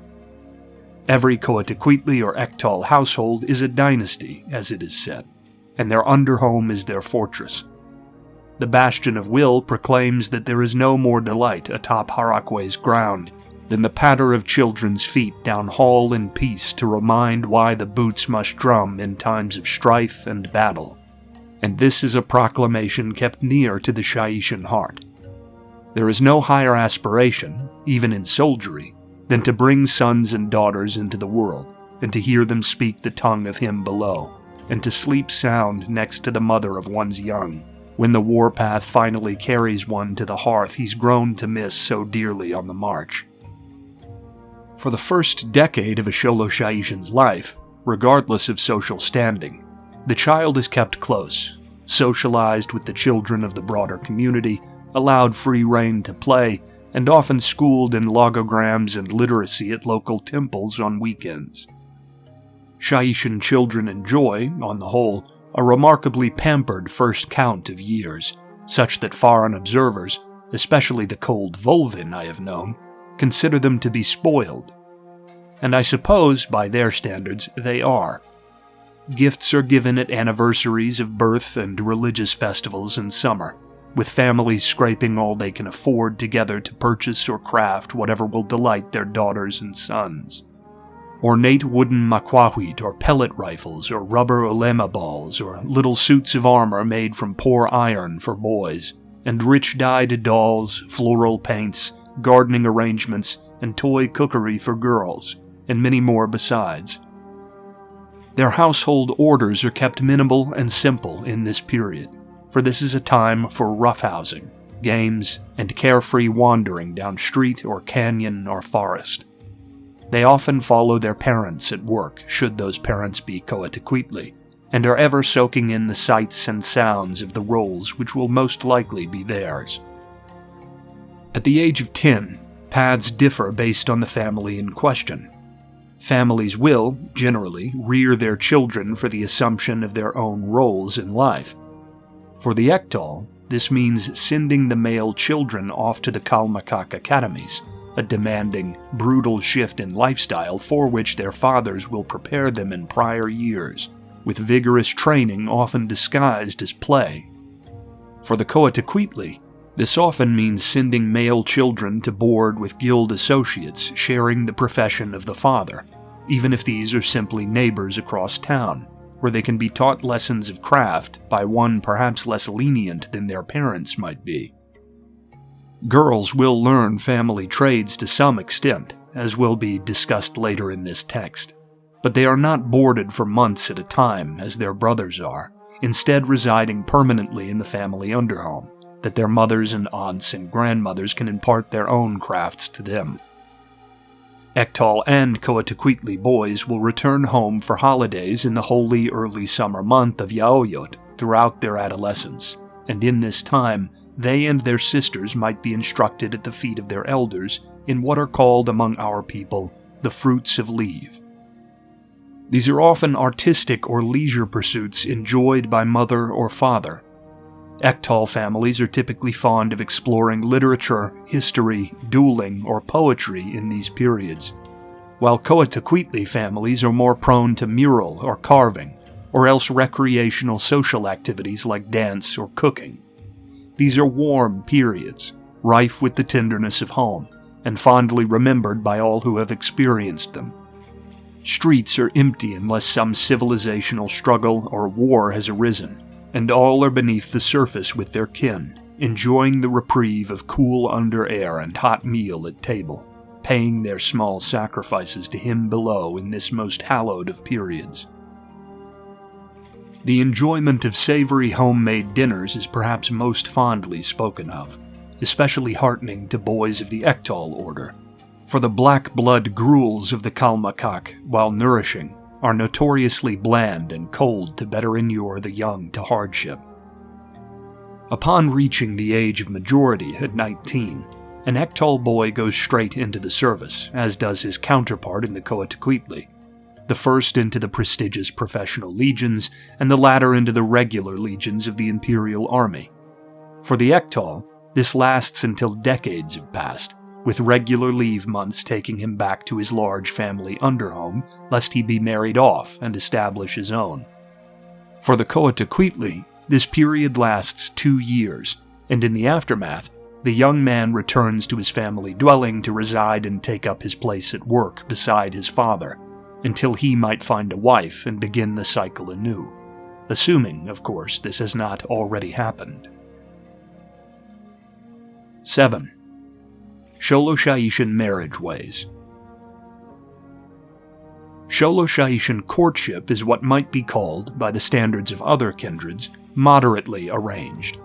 Every Coatzacoalcos or XVIII household is a dynasty, as it is said, and their underhome is their fortress. The Bastion of Will proclaims that there is no more delight atop Haraque's ground than the patter of children's feet down hall in peace to remind why the boots must drum in times of strife and battle. And this is a proclamation kept near to the Xaitian heart. There is no higher aspiration, even in soldiery, than to bring sons and daughters into the world, and to hear them speak the tongue of him below, and to sleep sound next to the mother of one's young, when the warpath finally carries one to the hearth he's grown to miss so dearly on the march. For the first decade of a Xoloxaitian's life, regardless of social standing, the child is kept close, socialized with the children of the broader community, allowed free rein to play, and often schooled in logograms and literacy at local temples on weekends. Xaitian children enjoy, on the whole, a remarkably pampered first count of years, such that foreign observers, especially the cold Vulvan I have known, consider them to be spoiled. And I suppose, by their standards, they are. Gifts are given at anniversaries of birth and religious festivals in summer, with families scraping all they can afford together to purchase or craft whatever will delight their daughters and sons. Ornate wooden maquahuit or pellet rifles or rubber ulema balls or little suits of armor made from poor iron for boys, and rich dyed dolls, floral paints, gardening arrangements, and toy cookery for girls, and many more besides. Their household orders are kept minimal and simple in this period, for this is a time for roughhousing, games, and carefree wandering down street or canyon or forest. They often follow their parents at work, should those parents be coetequitly, and are ever soaking in the sights and sounds of the roles which will most likely be theirs. At the age of 10, paths differ based on the family in question. Families will, generally, rear their children for the assumption of their own roles in life. For the XVIII, this means sending the male children off to the Kalmakak academies, a demanding, brutal shift in lifestyle for which their fathers will prepare them in prior years, with vigorous training often disguised as play. For the coetequitly, this often means sending male children to board with guild associates sharing the profession of the father, even if these are simply neighbors across town, where they can be taught lessons of craft by one perhaps less lenient than their parents might be. Girls will learn family trades to some extent, as will be discussed later in this text, but they are not boarded for months at a time as their brothers are, instead residing permanently in the family underhome, that their mothers and aunts and grandmothers can impart their own crafts to them. XVIII and coetequitly boys will return home for holidays in the holy early summer month of Yaoyot throughout their adolescence, and in this time, they and their sisters might be instructed at the feet of their elders in what are called among our people the fruits of leave. These are often artistic or leisure pursuits enjoyed by mother or father. XVIII families are typically fond of exploring literature, history, dueling, or poetry in these periods, while coetequitly families are more prone to mural or carving, or else recreational social activities like dance or cooking. These are warm periods, rife with the tenderness of home, and fondly remembered by all who have experienced them. Streets are empty unless some civilizational struggle or war has arisen, and all are beneath the surface with their kin, enjoying the reprieve of cool under air and hot meal at table, paying their small sacrifices to him below in this most hallowed of periods. The enjoyment of savory homemade dinners is perhaps most fondly spoken of, especially heartening to boys of the XVIII order, for the black blood gruels of the Kalmakak, while nourishing, are notoriously bland and cold to better inure the young to hardship. Upon reaching the age of majority at 19, an XVIII boy goes straight into the service, as does his counterpart in the coetequitly, the first into the prestigious professional legions, and the latter into the regular legions of the imperial army. For the XVIII, this lasts until decades have passed, with regular leave months taking him back to his large family underhome, lest he be married off and establish his own. For the coetequitly, this period lasts 2 years, and in the aftermath, the young man returns to his family dwelling to reside and take up his place at work beside his father, until he might find a wife and begin the cycle anew, assuming, of course, this has not already happened. 7. Xoloxaitian marriage ways. Xoloxaitian courtship is what might be called, by the standards of other kindreds, moderately arranged.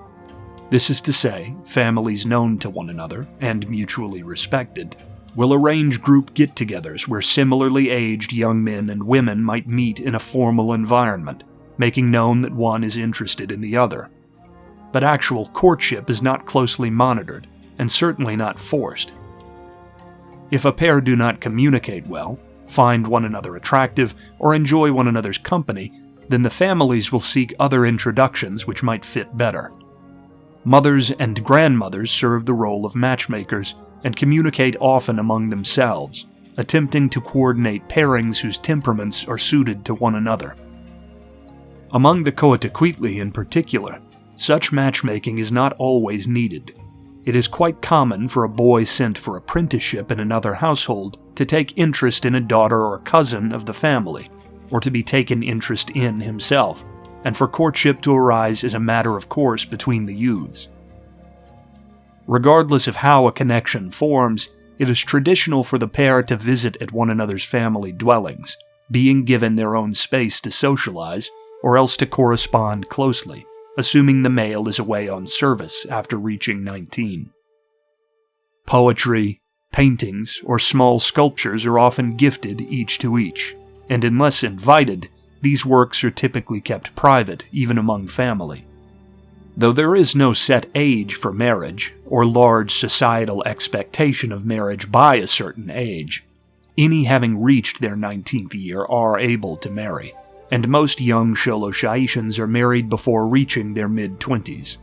This is to say, families known to one another, and mutually respected, will arrange group get-togethers where similarly aged young men and women might meet in a formal environment, making known that one is interested in the other. But actual courtship is not closely monitored, and certainly not forced. If a pair do not communicate well, find one another attractive, or enjoy one another's company, then the families will seek other introductions which might fit better. Mothers and grandmothers serve the role of matchmakers and communicate often among themselves, attempting to coordinate pairings whose temperaments are suited to one another. Among the coetequitly in particular, such matchmaking is not always needed. It is quite common for a boy sent for apprenticeship in another household to take interest in a daughter or cousin of the family, or to be taken interest in himself, and for courtship to arise as a matter of course between the youths. Regardless of how a connection forms, it is traditional for the pair to visit at one another's family dwellings, being given their own space to socialize, or else to correspond closely, assuming the male is away on service after reaching 19. Poetry, Paintings or small sculptures are often gifted each to each, and unless invited, these works are typically kept private even among family. Though there is no set age for marriage, or large societal expectation of marriage by a certain age, any having reached their 19th year are able to marry, and most young Xoloxaitians are married before reaching their mid-20s.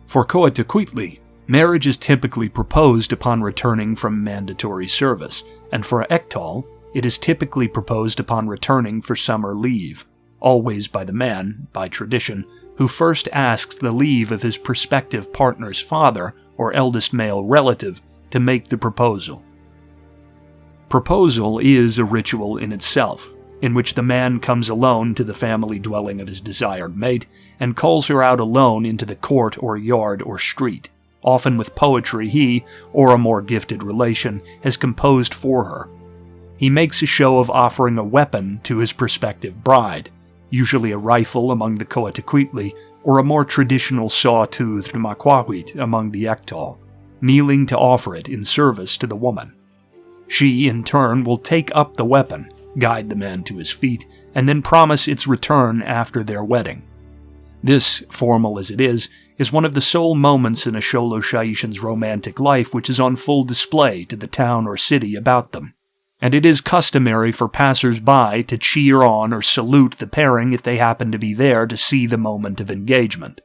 For Coatzacoalcos, marriage is typically proposed upon returning from mandatory service, and for XVIII, it is typically proposed upon returning for summer leave, always by the man, by tradition, who first asks the leave of his prospective partner's father or eldest male relative to make the proposal. Proposal is a ritual in itself, in which the man comes alone to the family dwelling of his desired mate and calls her out alone into the court or yard or street, often with poetry he, or a more gifted relation, has composed for her. He makes a show of offering a weapon to his prospective bride, usually a rifle among the Coatzacoalcos, or a more traditional saw-toothed maquahuit among the XVIII, kneeling to offer it in service to the woman. She, in turn, will take up the weapon, guide the man to his feet, and then promise its return after their wedding. This, formal as it is one of the sole moments in a Xoloxaitian's romantic life which is on full display to the town or city about them, and it is customary for passers-by to cheer on or salute the pairing if they happen to be there to see the moment of engagement.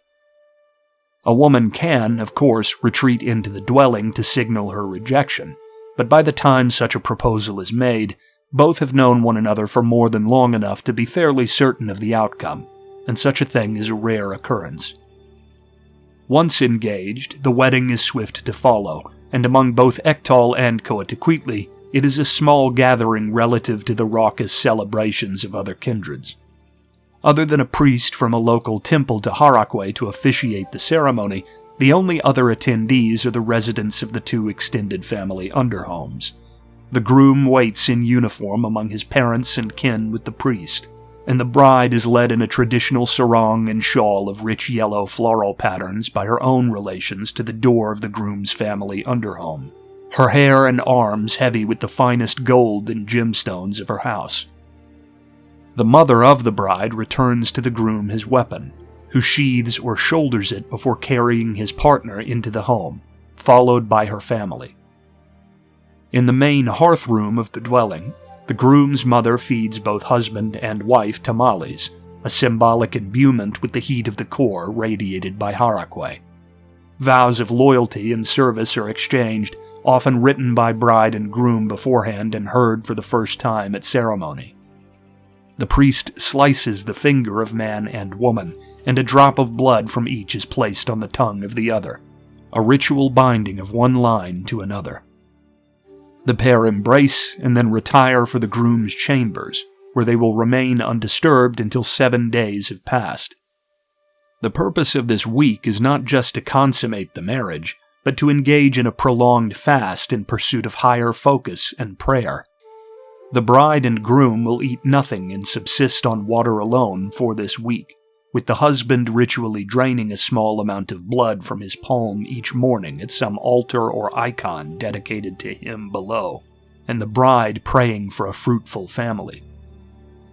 A woman can, of course, retreat into the dwelling to signal her rejection, but by the time such a proposal is made, both have known one another for more than long enough to be fairly certain of the outcome, and such a thing is a rare occurrence. Once engaged, the wedding is swift to follow, and among both XVIII and Coatzacoalcos, it is a small gathering relative to the raucous celebrations of other kindreds. Other than a priest from a local temple to Harakwe to officiate the ceremony, the only other attendees are the residents of the two extended family underhomes. The groom waits in uniform among his parents and kin with the priest, and the bride is led in a traditional sarong and shawl of rich yellow floral patterns by her own relations to the door of the groom's family underhome, her hair and arms heavy with the finest gold and gemstones of her house. The mother of the bride returns to the groom his weapon, who sheathes or shoulders it before carrying his partner into the home, followed by her family. In the main hearth room of the dwelling, the groom's mother feeds both husband and wife tamales, a symbolic imbuement with the heat of the core radiated by Harakwe. Vows of loyalty and service are exchanged, often written by bride and groom beforehand and heard for the first time at ceremony. The priest slices the finger of man and woman, and a drop of blood from each is placed on the tongue of the other, a ritual binding of one line to another. The pair embrace and then retire for the groom's chambers, where they will remain undisturbed until 7 days have passed. The purpose of this week is not just to consummate the marriage, but to engage in a prolonged fast in pursuit of higher focus and prayer. The bride and groom will eat nothing and subsist on water alone for this week, with the husband ritually draining a small amount of blood from his palm each morning at some altar or icon dedicated to him below, and the bride praying for a fruitful family.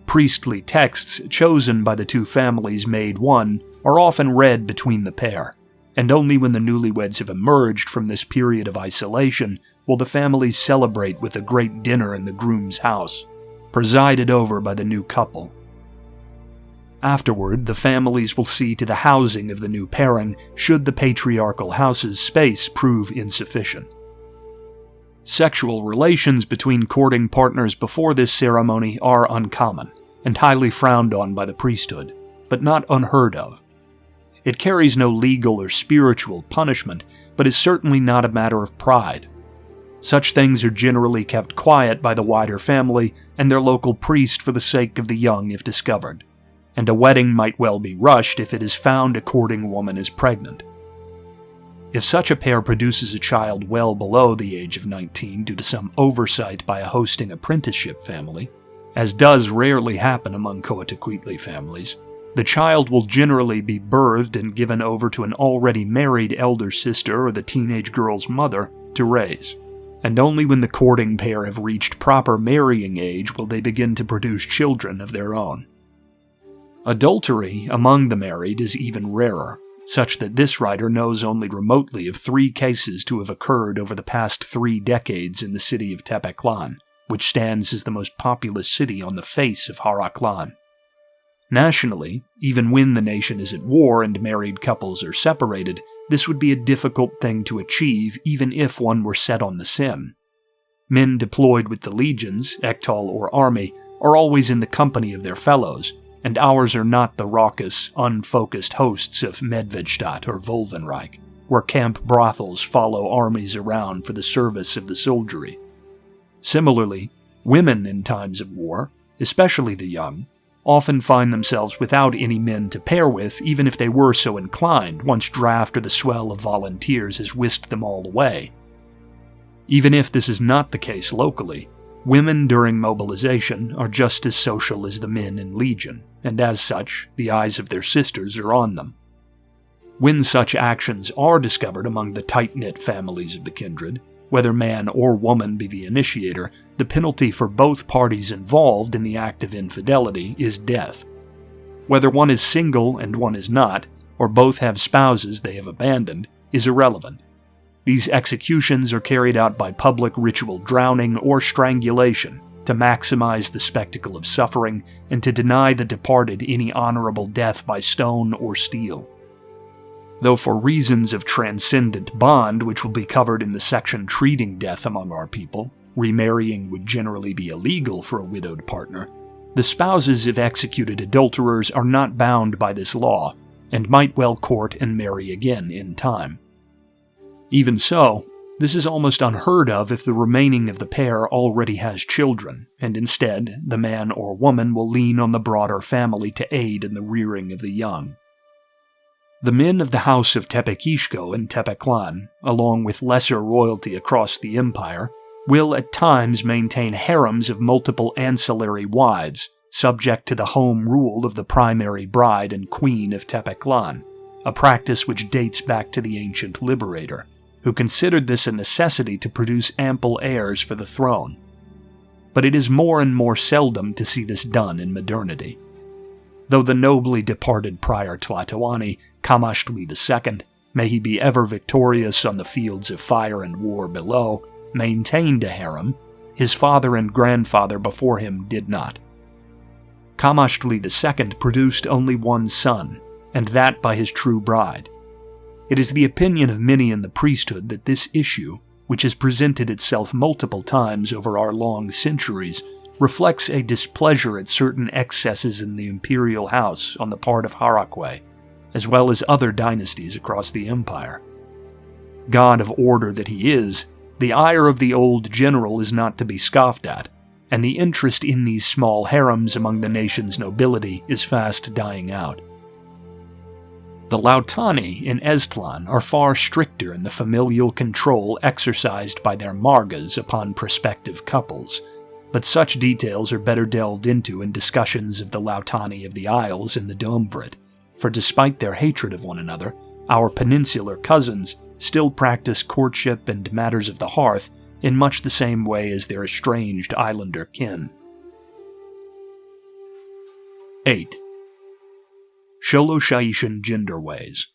Priestly texts chosen by the two families made one are often read between the pair, and only when the newlyweds have emerged from this period of isolation will the families celebrate with a great dinner in the groom's house, presided over by the new couple. Afterward, the families will see to the housing of the new pairing should the patriarchal house's space prove insufficient. Sexual relations between courting partners before this ceremony are uncommon and highly frowned on by the priesthood, but not unheard of. It carries no legal or spiritual punishment, but is certainly not a matter of pride. Such things are generally kept quiet by the wider family and their local priest for the sake of the young if discovered, and a wedding might well be rushed if it is found a courting woman is pregnant. If such a pair produces a child well below the age of 19 due to some oversight by a hosting apprenticeship family, as does rarely happen among Coatzacoalcos families, the child will generally be birthed and given over to an already married elder sister or the teenage girl's mother to raise, and only when the courting pair have reached proper marrying age will they begin to produce children of their own. Adultery among the married is even rarer, such that this writer knows only remotely of 3 cases to have occurred over the past 3 decades in the city of Tepeclan, which stands as the most populous city on the face of Haraklan. Nationally, even when the nation is at war and married couples are separated, this would be a difficult thing to achieve even if one were set on the sin. Men deployed with the legions, Ektal or army, are always in the company of their fellows, and ours are not the raucous, unfocused hosts of Medvedstadt or Volvenreich, where camp brothels follow armies around for the service of the soldiery. Similarly, women in times of war, especially the young, often find themselves without any men to pair with even if they were so inclined once draft or the swell of volunteers has whisked them all away. Even if this is not the case locally, women during mobilization are just as social as the men in Legion, and as such, the eyes of their sisters are on them. When such actions are discovered among the tight-knit families of the kindred, whether man or woman be the initiator, the penalty for both parties involved in the act of infidelity is death. Whether one is single and one is not, or both have spouses they have abandoned, is irrelevant. These executions are carried out by public ritual drowning or strangulation to maximize the spectacle of suffering and to deny the departed any honorable death by stone or steel. Though for reasons of transcendent bond, which will be covered in the section treating death among our people, remarrying would generally be illegal for a widowed partner, the spouses of executed adulterers are not bound by this law, and might well court and marry again in time. Even so, this is almost unheard of if the remaining of the pair already has children, and instead, the man or woman will lean on the broader family to aid in the rearing of the young. The men of the House of Tepekishko and Tepeclan, along with lesser royalty across the empire, will at times maintain harems of multiple ancillary wives, subject to the home rule of the primary bride and queen of Tepeclan, a practice which dates back to the ancient liberator, who considered this a necessity to produce ample heirs for the throne. But it is more and more seldom to see this done in modernity. Though the nobly departed Prior Tlatoani, Kamashtli II, may he be ever victorious on the fields of fire and war below, maintained a harem, his father and grandfather before him did not. Kamashtli II produced only one son, and that by his true bride. It is the opinion of many in the priesthood that this issue, which has presented itself multiple times over our long centuries, reflects a displeasure at certain excesses in the imperial house on the part of Harakwe, as well as other dynasties across the empire. God of order that he is, the ire of the old general is not to be scoffed at, and the interest in these small harems among the nation's nobility is fast dying out. The Lautani in Eztlan are far stricter in the familial control exercised by their margas upon prospective couples, but such details are better delved into in discussions of the Lautani of the Isles and the Domvrid, for despite their hatred of one another, our peninsular cousins still practice courtship and matters of the hearth in much the same way as their estranged islander kin. 8. Xoloxaitian gender ways.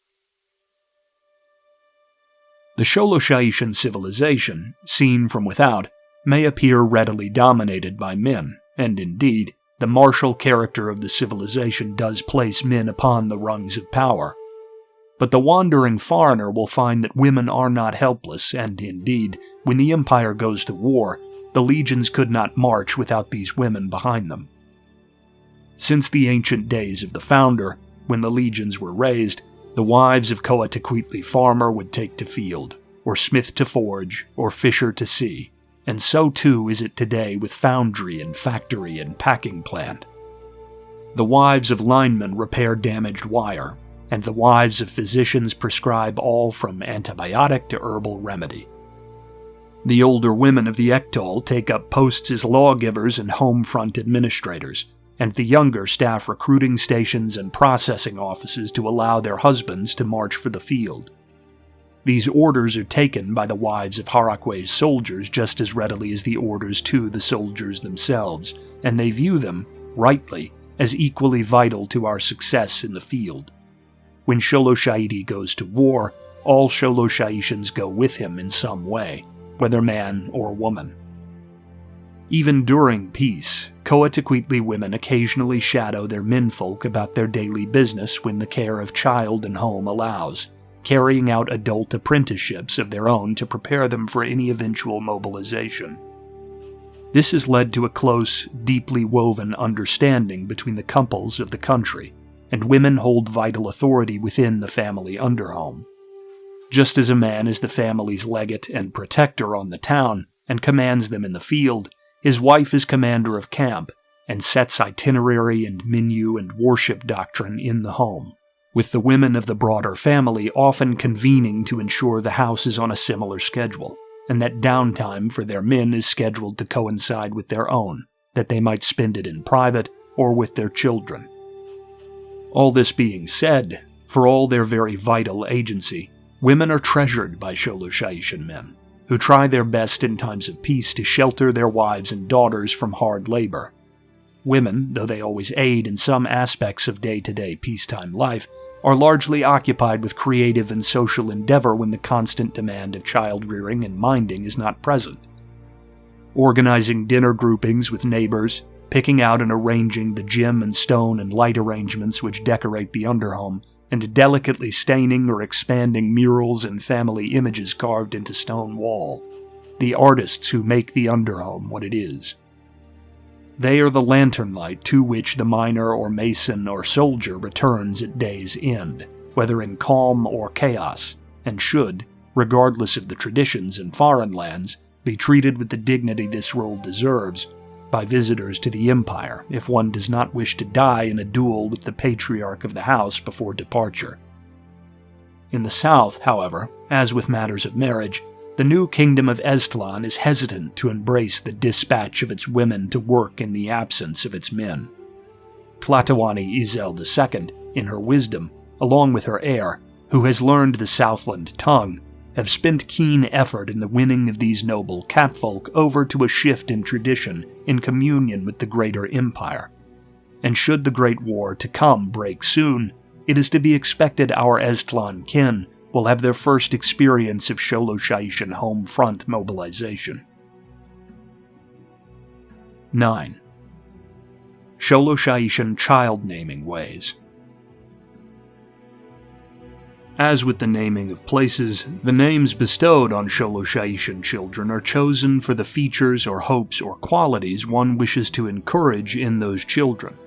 The Xoloxaitian civilization, seen from without, may appear readily dominated by men, and indeed, the martial character of the civilization does place men upon the rungs of power. But the wandering foreigner will find that women are not helpless, and indeed, when the empire goes to war, the legions could not march without these women behind them. Since the ancient days of the founder, when the legions were raised, the wives of Coatzacoalcos farmer would take to field, or smith to forge, or fisher to sea, and so too is it today with foundry and factory and packing plant. The wives of linemen repair damaged wire, and the wives of physicians prescribe all from antibiotic to herbal remedy. The older women of the Ektal take up posts as lawgivers and home front administrators, and the younger staff recruiting stations and processing offices to allow their husbands to march for the field. These orders are taken by the wives of Harakwe's soldiers just as readily as the orders to the soldiers themselves, and they view them, rightly, as equally vital to our success in the field. When Xoloxaiti goes to war, all Xoloxaitians go with him in some way, whether man or woman. Even during peace, Coatiquittli women occasionally shadow their menfolk about their daily business when the care of child and home allows, carrying out adult apprenticeships of their own to prepare them for any eventual mobilization. This has led to a close, deeply woven understanding between the couples of the country, and women hold vital authority within the family underhome. Just as a man is the family's legate and protector on the town, and commands them in the field, his wife is commander of camp, and sets itinerary and menu and worship doctrine in the home, with the women of the broader family often convening to ensure the house is on a similar schedule, and that downtime for their men is scheduled to coincide with their own, that they might spend it in private or with their children. All this being said, for all their very vital agency, women are treasured by Xoloxaitian men, who try their best in times of peace to shelter their wives and daughters from hard labor. Women, though they always aid in some aspects of day-to-day peacetime life, are largely occupied with creative and social endeavor when the constant demand of child-rearing and minding is not present. Organizing dinner groupings with neighbors, picking out and arranging the gem and stone and light arrangements which decorate the underhome, and delicately staining or expanding murals and family images carved into stone wall. The artists who make the underhome what it is. They are the lantern light to which the miner or mason or soldier returns at day's end, whether in calm or chaos, and should, regardless of the traditions in foreign lands, be treated with the dignity this role deserves by visitors to the empire if one does not wish to die in a duel with the patriarch of the house before departure. In the south, however, as with matters of marriage, the new kingdom of XIII is hesitant to embrace the dispatch of its women to work in the absence of its men. Tlatoani Izel II, in her wisdom, along with her heir, who has learned the Southland tongue, have spent keen effort in the winning of these noble catfolk over to a shift in tradition in communion with the greater empire. And should the great war to come break soon, it is to be expected our XIII kin will have their first experience of Xoloxaitian home front mobilization. 9. Xoloxaitian child naming ways. As with the naming of places, the names bestowed on Xoloxaitian children are chosen for the features or hopes or qualities one wishes to encourage in those children.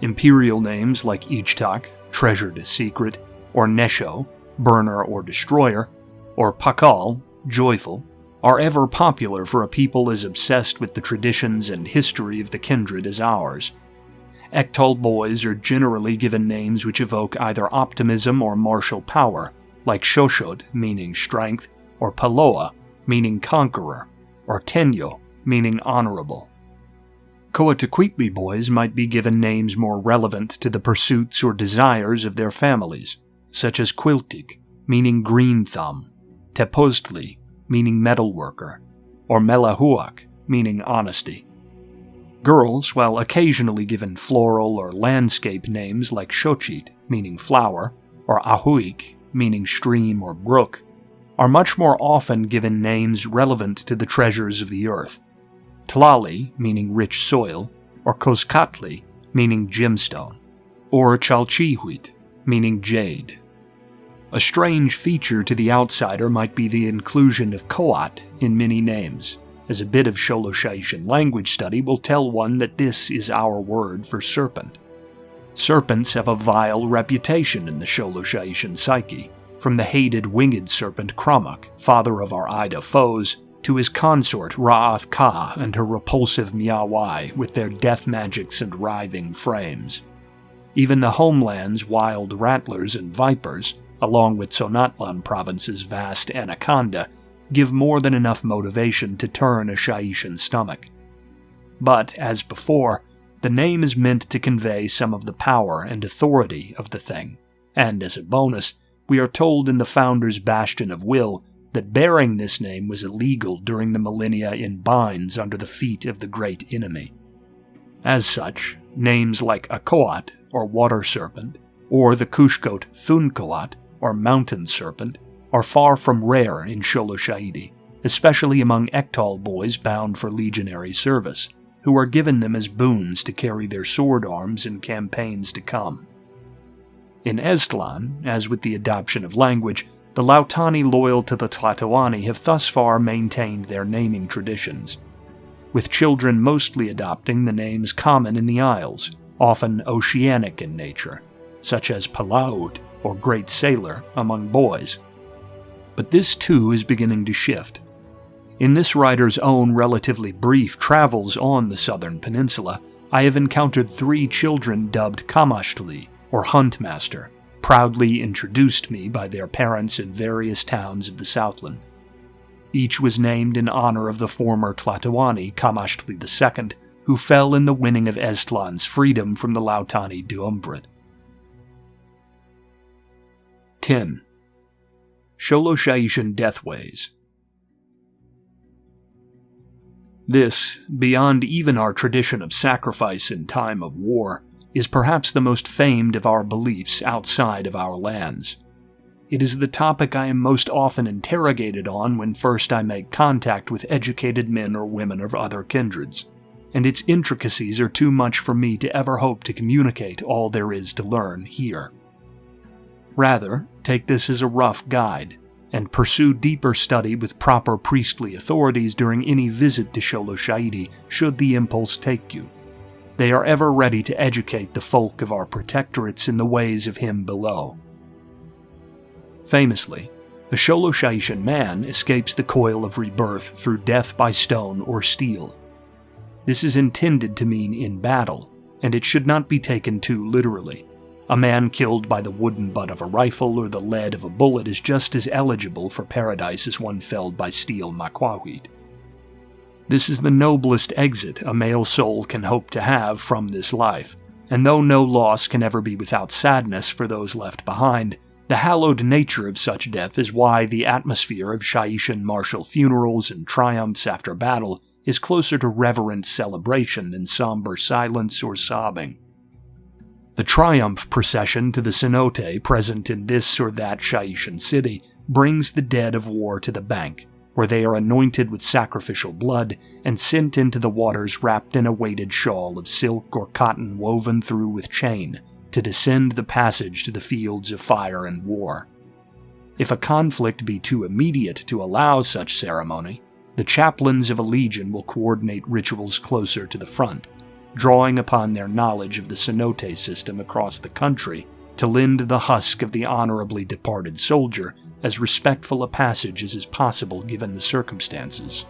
Imperial names like Ichtak, treasured secret, or Nesho, burner or destroyer, or Pakal, joyful, are ever popular for a people as obsessed with the traditions and history of the kindred as ours. Ektal boys are generally given names which evoke either optimism or martial power, like Shoshod, meaning strength, or Paloa, meaning conqueror, or Tenyo, meaning honorable. Coatiquittli boys might be given names more relevant to the pursuits or desires of their families, such as Quiltig, meaning green thumb, Tepoztli, meaning metalworker, or Melahuak, meaning honesty. Girls, while occasionally given floral or landscape names like Xochitl, meaning flower, or Ahuik, meaning stream or brook, are much more often given names relevant to the treasures of the earth. Tlali, meaning rich soil, or Koskatli, meaning gemstone, or Chalchihuit, meaning jade. A strange feature to the outsider might be the inclusion of Koat in many names, as a bit of Xoloxaitian language study will tell one that this is our word for serpent. Serpents have a vile reputation in the Xoloxaitian psyche, from the hated winged serpent Kramak, father of our Ida foes, to his consort Ra'ath Ka and her repulsive Miawai with their death magics and writhing frames. Even the homeland's wild rattlers and vipers, along with Sonatlan province's vast anaconda, give more than enough motivation to turn a Xaitian stomach. But, as before, the name is meant to convey some of the power and authority of the thing, and as a bonus, We are told in the founder's Bastion of Will that bearing this name was illegal during the millennia in binds under the feet of the great enemy. As such, names like Akoat, or water serpent, or the Kushkot Thunkoat, or mountain serpent, are far from rare in Xoloxaiti, especially among Ektal boys bound for legionary service, who are given them as boons to carry their sword arms in campaigns to come. In Aztlan, as with the adoption of language, the Lautani loyal to the Tlatoani have thus far maintained their naming traditions, with children mostly adopting the names common in the Isles, often oceanic in nature, such as Palaud or Great Sailor among boys. But this too is beginning to shift. In this writer's own relatively brief travels on the southern peninsula, I have encountered 3 children dubbed Kamashtli, or Huntmaster, proudly introduced me by their parents in various towns of the Southland. Each was named in honor of the former Tlatoani Kamashtli II, who fell in the winning of Aztlan's freedom from the Lautani Duumvirate. 10. Xoloxaitian Deathways. This, beyond even our tradition of sacrifice in time of war, is perhaps the most famed of our beliefs outside of our lands. It is the topic I am most often interrogated on when first I make contact with educated men or women of other kindreds, and its intricacies are too much for me to ever hope to communicate all there is to learn here. Rather, take this as a rough guide, and pursue deeper study with proper priestly authorities during any visit to Xoloxaiti should the impulse take you. They are ever ready to educate the folk of our protectorates in the ways of him below. Famously, a Xoloxaitian man escapes the coil of rebirth through death by stone or steel. This is intended to mean in battle, and it should not be taken too literally. A man killed by the wooden butt of a rifle or the lead of a bullet is just as eligible for paradise as one felled by steel makwawit. This is the noblest exit a male soul can hope to have from this life, and though no loss can ever be without sadness for those left behind, the hallowed nature of such death is why the atmosphere of Xaitian martial funerals and triumphs after battle is closer to reverent celebration than somber silence or sobbing. The triumph procession to the cenote present in this or that Xaitian city brings the dead of war to the bank, where they are anointed with sacrificial blood and sent into the waters wrapped in a weighted shawl of silk or cotton woven through with chain, to descend the passage to the fields of fire and war. If a conflict be too immediate to allow such ceremony, the chaplains of a legion will coordinate rituals closer to the front, drawing upon their knowledge of the cenote system across the country to lend the husk of the honorably departed soldier as respectful a passage as is possible given the circumstances.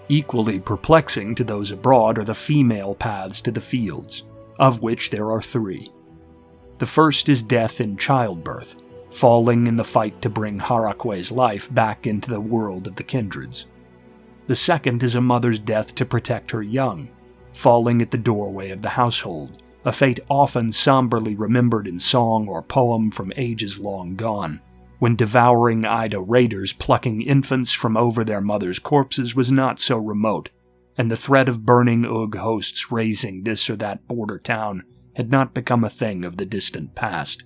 Equally perplexing to those abroad are the female paths to the fields, of which there are 3. The first is death in childbirth, falling in the fight to bring Harakwe's life back into the world of the kindreds. The second is a mother's death to protect her young, falling at the doorway of the household, a fate often somberly remembered in song or poem from ages long gone, when devouring Ida raiders plucking infants from over their mothers' corpses was not so remote, and the threat of burning Ugg hosts razing this or that border town had not become a thing of the distant past.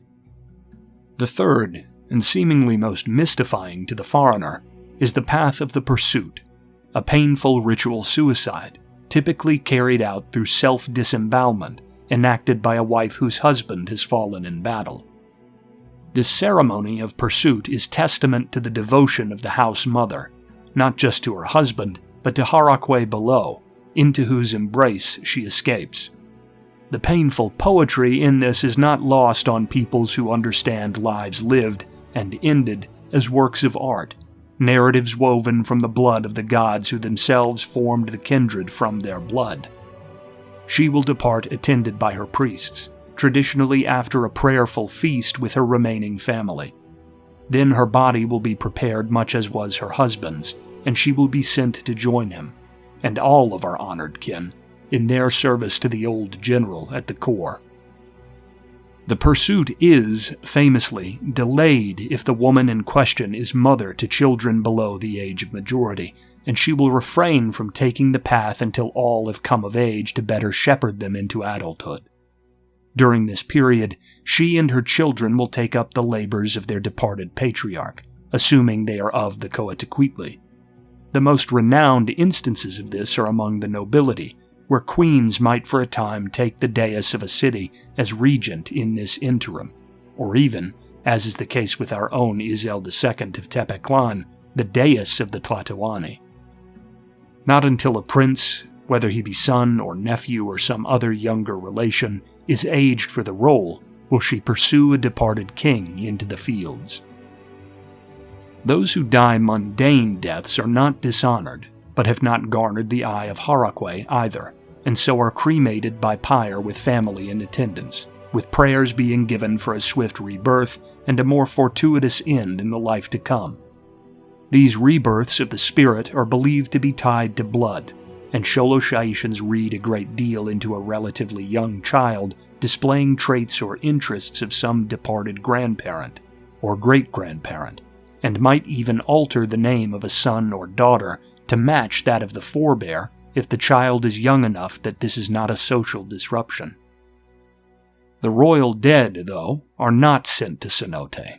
The third, and seemingly most mystifying to the foreigner, is the path of the pursuit, a painful ritual suicide, typically carried out through self-disembowelment, enacted by a wife whose husband has fallen in battle. This ceremony of pursuit is testament to the devotion of the house mother, not just to her husband, but to Harakwe below, into whose embrace she escapes. The painful poetry in this is not lost on peoples who understand lives lived and ended as works of art, narratives woven from the blood of the gods who themselves formed the kindred from their blood. She will depart attended by her priests, traditionally after a prayerful feast with her remaining family. Then her body will be prepared much as was her husband's, and she will be sent to join him, and all of our honored kin, in their service to the old general at the core. The pursuit is, famously, delayed if the woman in question is mother to children below the age of majority, and she will refrain from taking the path until all have come of age to better shepherd them into adulthood. During this period, she and her children will take up the labors of their departed patriarch, assuming they are of the Coatzacoalcos. The most renowned instances of this are among the nobility, where queens might for a time take the dais of a city as regent in this interim, or even, as is the case with our own Isel II of Tepeclan, the dais of the Tlatoani. Not until a prince, whether he be son or nephew or some other younger relation, is aged for the role, will she pursue a departed king into the fields. Those who die mundane deaths are not dishonored, but have not garnered the eye of Harakwe either, and so are cremated by pyre with family in attendance, with prayers being given for a swift rebirth and a more fortuitous end in the life to come. These rebirths of the spirit are believed to be tied to blood, and Xoloxaitians read a great deal into a relatively young child displaying traits or interests of some departed grandparent or great-grandparent, and might even alter the name of a son or daughter to match that of the forebear if the child is young enough that this is not a social disruption. The royal dead, though, are not sent to cenote.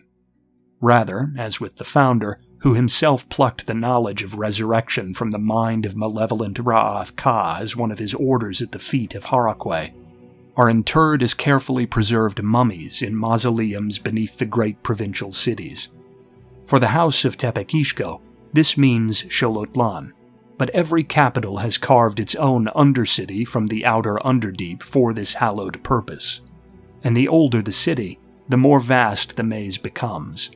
Rather, as with the founder, who himself plucked the knowledge of resurrection from the mind of malevolent Ra'ath Ka as one of his orders at the feet of Harakwe, are interred as carefully preserved mummies in mausoleums beneath the great provincial cities. For the house of Tepexixco, this means Xolotlan, but every capital has carved its own undercity from the outer underdeep for this hallowed purpose, and the older the city, the more vast the maze becomes.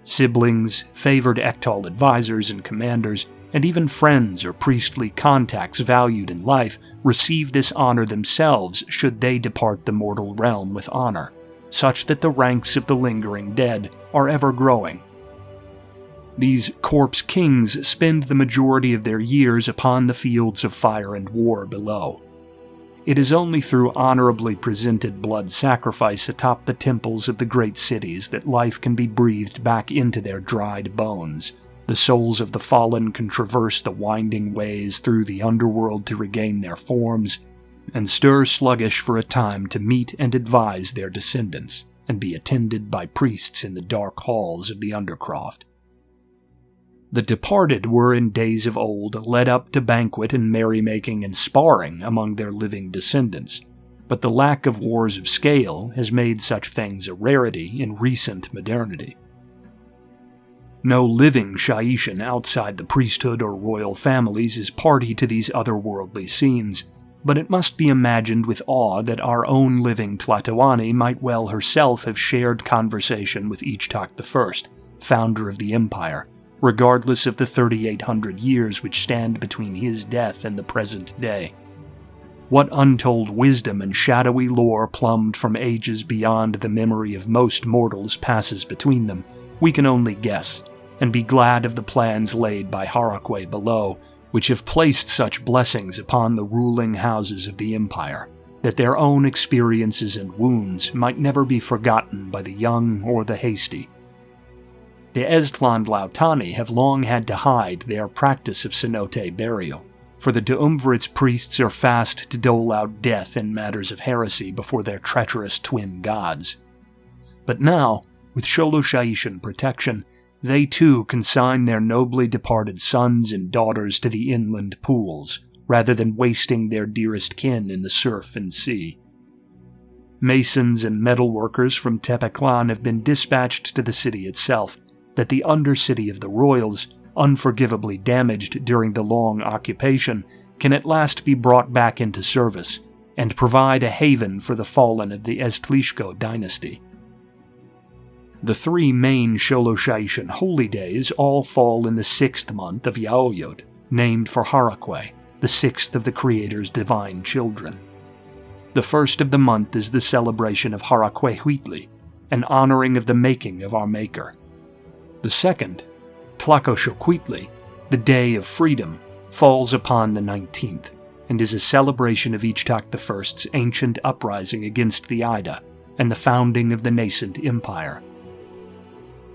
Siblings, favored Ektal advisors and commanders, and even friends or priestly contacts valued in life receive this honor themselves should they depart the mortal realm with honor, such that the ranks of the lingering dead are ever growing. These corpse kings spend the majority of their years upon the fields of fire and war below. It is only through honorably presented blood sacrifice atop the temples of the great cities that life can be breathed back into their dried bones. The souls of the fallen can traverse the winding ways through the underworld to regain their forms, and stir sluggish for a time to meet and advise their descendants, and be attended by priests in the dark halls of the Undercroft. The departed were in days of old led up to banquet and merrymaking and sparring among their living descendants, but the lack of wars of scale has made such things a rarity in recent modernity. No living Shaitian outside the priesthood or royal families is party to these otherworldly scenes, but it must be imagined with awe that our own living Tlatoani might well herself have shared conversation with Ichtak I, founder of the empire, regardless of the 3,800 years which stand between his death and the present day. What untold wisdom and shadowy lore plumbed from ages beyond the memory of most mortals passes between them, we can only guess, and be glad of the plans laid by Harakwe below, which have placed such blessings upon the ruling houses of the empire, that their own experiences and wounds might never be forgotten by the young or the hasty. The Eztlan Lautani have long had to hide their practice of cenote burial, for the Duumvirit's priests are fast to dole out death in matters of heresy before their treacherous twin gods. But now, with Xoloxaitian protection, they too consign their nobly departed sons and daughters to the inland pools, rather than wasting their dearest kin in the surf and sea. Masons and metalworkers from Tepeclan have been dispatched to the city itself, that the undercity of the royals, unforgivably damaged during the long occupation, can at last be brought back into service, and provide a haven for the fallen of the Eztlixco dynasty. The three main Xoloxaitian holy days all fall in the 6th month of Yaoyot, named for Harakwe, the 6th of the Creator's divine children. The first of the month is the celebration of Harakwehuitli, an honoring of the making of our Maker. The second, Tlacoxoquitli, the Day of Freedom, falls upon the 19th, and is a celebration of Ichtak I's ancient uprising against the Ida, and the founding of the nascent empire.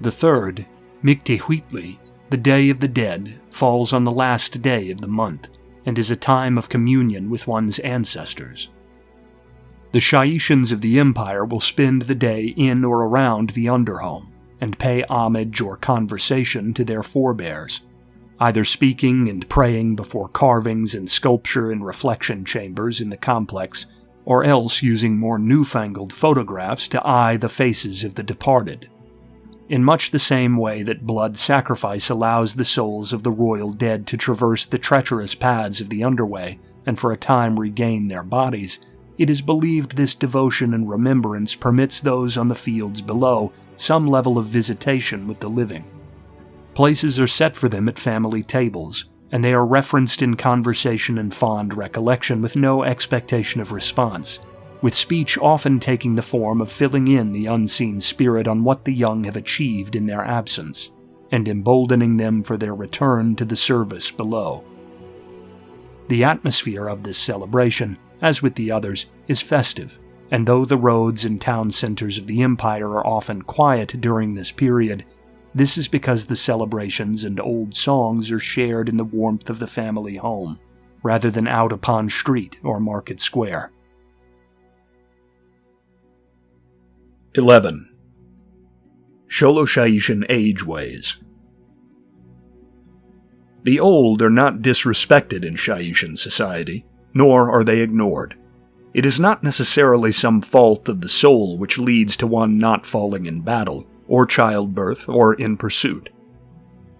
The third, XVIII, the Day of the Dead, falls on the last day of the month, and is a time of communion with one's ancestors. The Shaitians of the empire will spend the day in or around the underhome, and pay homage or conversation to their forebears, either speaking and praying before carvings and sculpture in reflection chambers in the complex, or else using more newfangled photographs to eye the faces of the departed, in much the same way that blood sacrifice allows the souls of the royal dead to traverse the treacherous paths of the underway and for a time regain their bodies. It is believed this devotion and remembrance permits those on the fields below some level of visitation with the living. Places are set for them at family tables, and they are referenced in conversation and fond recollection with no expectation of response, with speech often taking the form of filling in the unseen spirit on what the young have achieved in their absence, and emboldening them for their return to the service below. The atmosphere of this celebration, as with the others, is festive, and though the roads and town centers of the empire are often quiet during this period, this is because the celebrations and old songs are shared in the warmth of the family home, rather than out upon street or market square. 11. Xoloxaitian age ways. The old are not disrespected in Shaitian society, nor are they ignored. It is not necessarily some fault of the soul which leads to one not falling in battle, or childbirth, or in pursuit.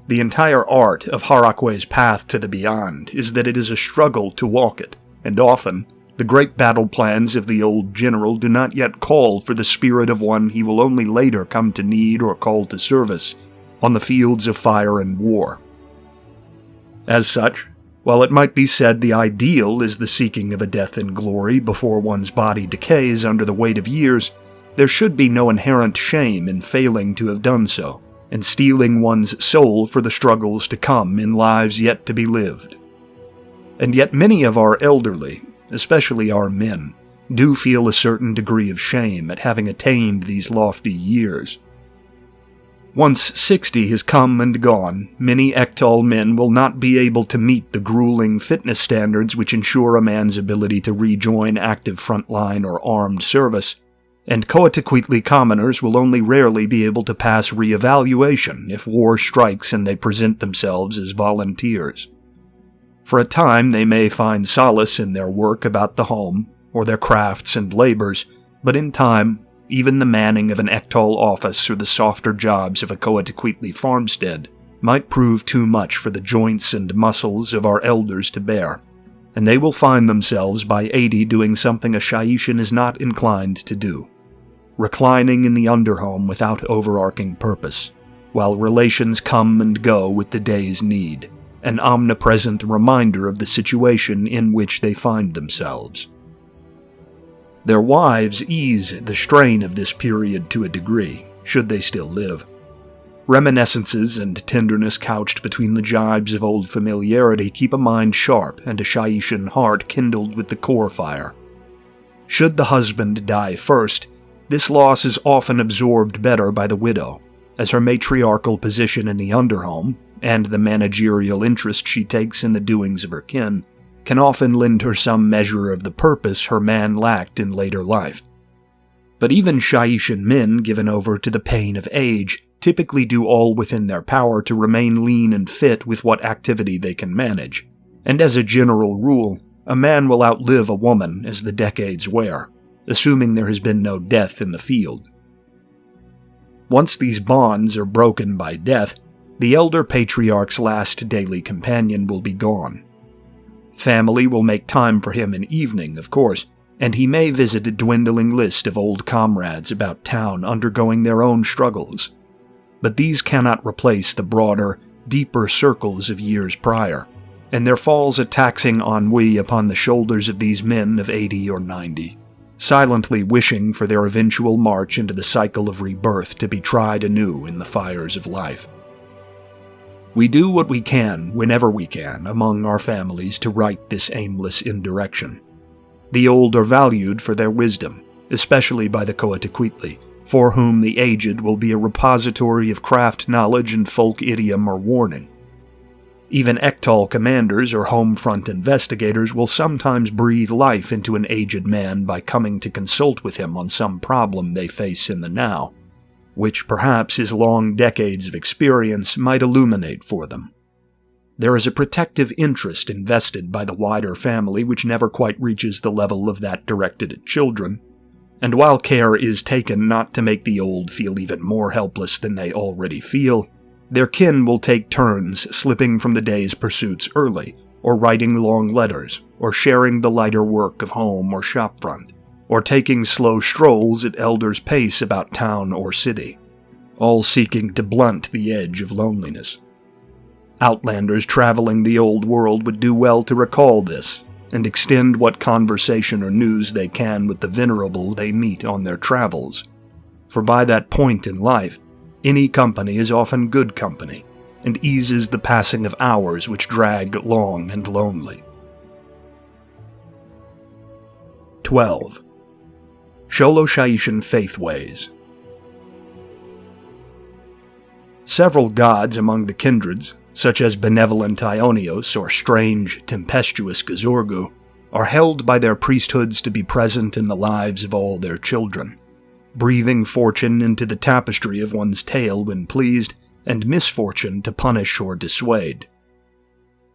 The entire art of Harakwe's path to the beyond is that it is a struggle to walk it, and often, the great battle plans of the old general do not yet call for the spirit of one he will only later come to need or call to service on the fields of fire and war. As such, while it might be said the ideal is the seeking of a death in glory before one's body decays under the weight of years, there should be no inherent shame in failing to have done so, and steeling one's soul for the struggles to come in lives yet to be lived. And yet many of our elderly, especially our men, do feel a certain degree of shame at having attained these lofty years. Once 60 has come and gone, many XVIII men will not be able to meet the grueling fitness standards which ensure a man's ability to rejoin active frontline or armed service, and XVIII commoners will only rarely be able to pass re-evaluation if war strikes and they present themselves as volunteers. For a time they may find solace in their work about the home, or their crafts and labors, but in time, even the manning of an XVIII office or the softer jobs of a XVIII farmstead might prove too much for the joints and muscles of our elders to bear, and they will find themselves by 80 doing something a Shaitian is not inclined to do, reclining in the underhome without overarching purpose, while relations come and go with the day's need, an omnipresent reminder of the situation in which they find themselves. Their wives ease the strain of this period to a degree, should they still live. Reminiscences and tenderness couched between the jibes of old familiarity keep a mind sharp and a Shaitian heart kindled with the core fire. Should the husband die first, this loss is often absorbed better by the widow, as her matriarchal position in the underhome, and the managerial interest she takes in the doings of her kin, can often lend her some measure of the purpose her man lacked in later life. But even Shaitian men given over to the pain of age typically do all within their power to remain lean and fit with what activity they can manage, and as a general rule, a man will outlive a woman as the decades wear, assuming there has been no death in the field. Once these bonds are broken by death, the elder patriarch's last daily companion will be gone. Family will make time for him in evening, of course, and he may visit a dwindling list of old comrades about town undergoing their own struggles. But these cannot replace the broader, deeper circles of years prior, and there falls a taxing ennui upon the shoulders of these men of 80 or 90, silently wishing for their eventual march into the cycle of rebirth to be tried anew in the fires of life. We do what we can, whenever we can, among our families to right this aimless indirection. The old are valued for their wisdom, especially by the Coatlicue, for whom the aged will be a repository of craft knowledge and folk idiom or warning. Even XVIII commanders or home front investigators will sometimes breathe life into an aged man by coming to consult with him on some problem they face in the now, which perhaps his long decades of experience might illuminate for them. There is a protective interest invested by the wider family which never quite reaches the level of that directed at children, and while care is taken not to make the old feel even more helpless than they already feel, their kin will take turns slipping from the day's pursuits early, or writing long letters, or sharing the lighter work of home or shopfront, or taking slow strolls at elders' pace about town or city, all seeking to blunt the edge of loneliness. Outlanders traveling the old world would do well to recall this, and extend what conversation or news they can with the venerable they meet on their travels, for by that point in life, any company is often good company, and eases the passing of hours which drag long and lonely. 12. Xoloxaitian Faithways. Several gods among the kindreds, such as benevolent Ionios or strange, tempestuous Gazorgu, are held by their priesthoods to be present in the lives of all their children, breathing fortune into the tapestry of one's tale when pleased, and misfortune to punish or dissuade.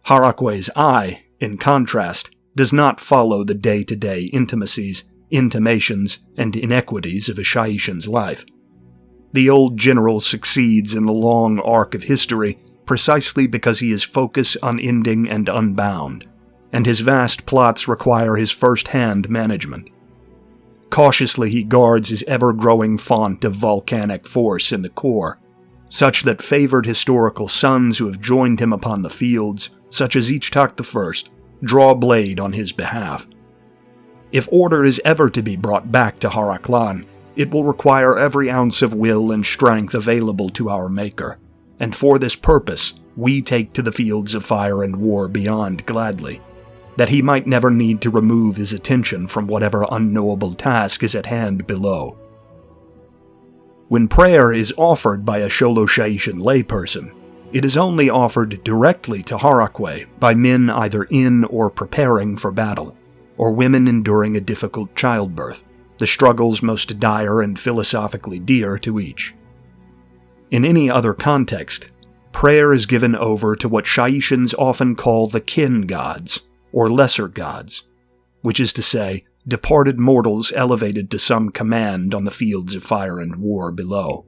Harakwe's eye, in contrast, does not follow the day-to-day intimacies, intimations, and inequities of a Shaishan's life. The old general succeeds in the long arc of history precisely because he is focused, unending, and unbound, and his vast plots require his first-hand management. Cautiously he guards his ever-growing font of volcanic force in the core, such that favored historical sons who have joined him upon the fields, such as XIII, draw blade on his behalf. If order is ever to be brought back to Haraklan, it will require every ounce of will and strength available to our Maker, and for this purpose we take to the fields of fire and war beyond gladly, that he might never need to remove his attention from whatever unknowable task is at hand below. When prayer is offered by a Xoloxaitian layperson, it is only offered directly to Harakwe by men either in or preparing for battle, or women enduring a difficult childbirth, the struggles most dire and philosophically dear to each. In any other context, prayer is given over to what Shaishans often call the kin gods, or lesser gods, which is to say, departed mortals elevated to some command on the fields of fire and war below.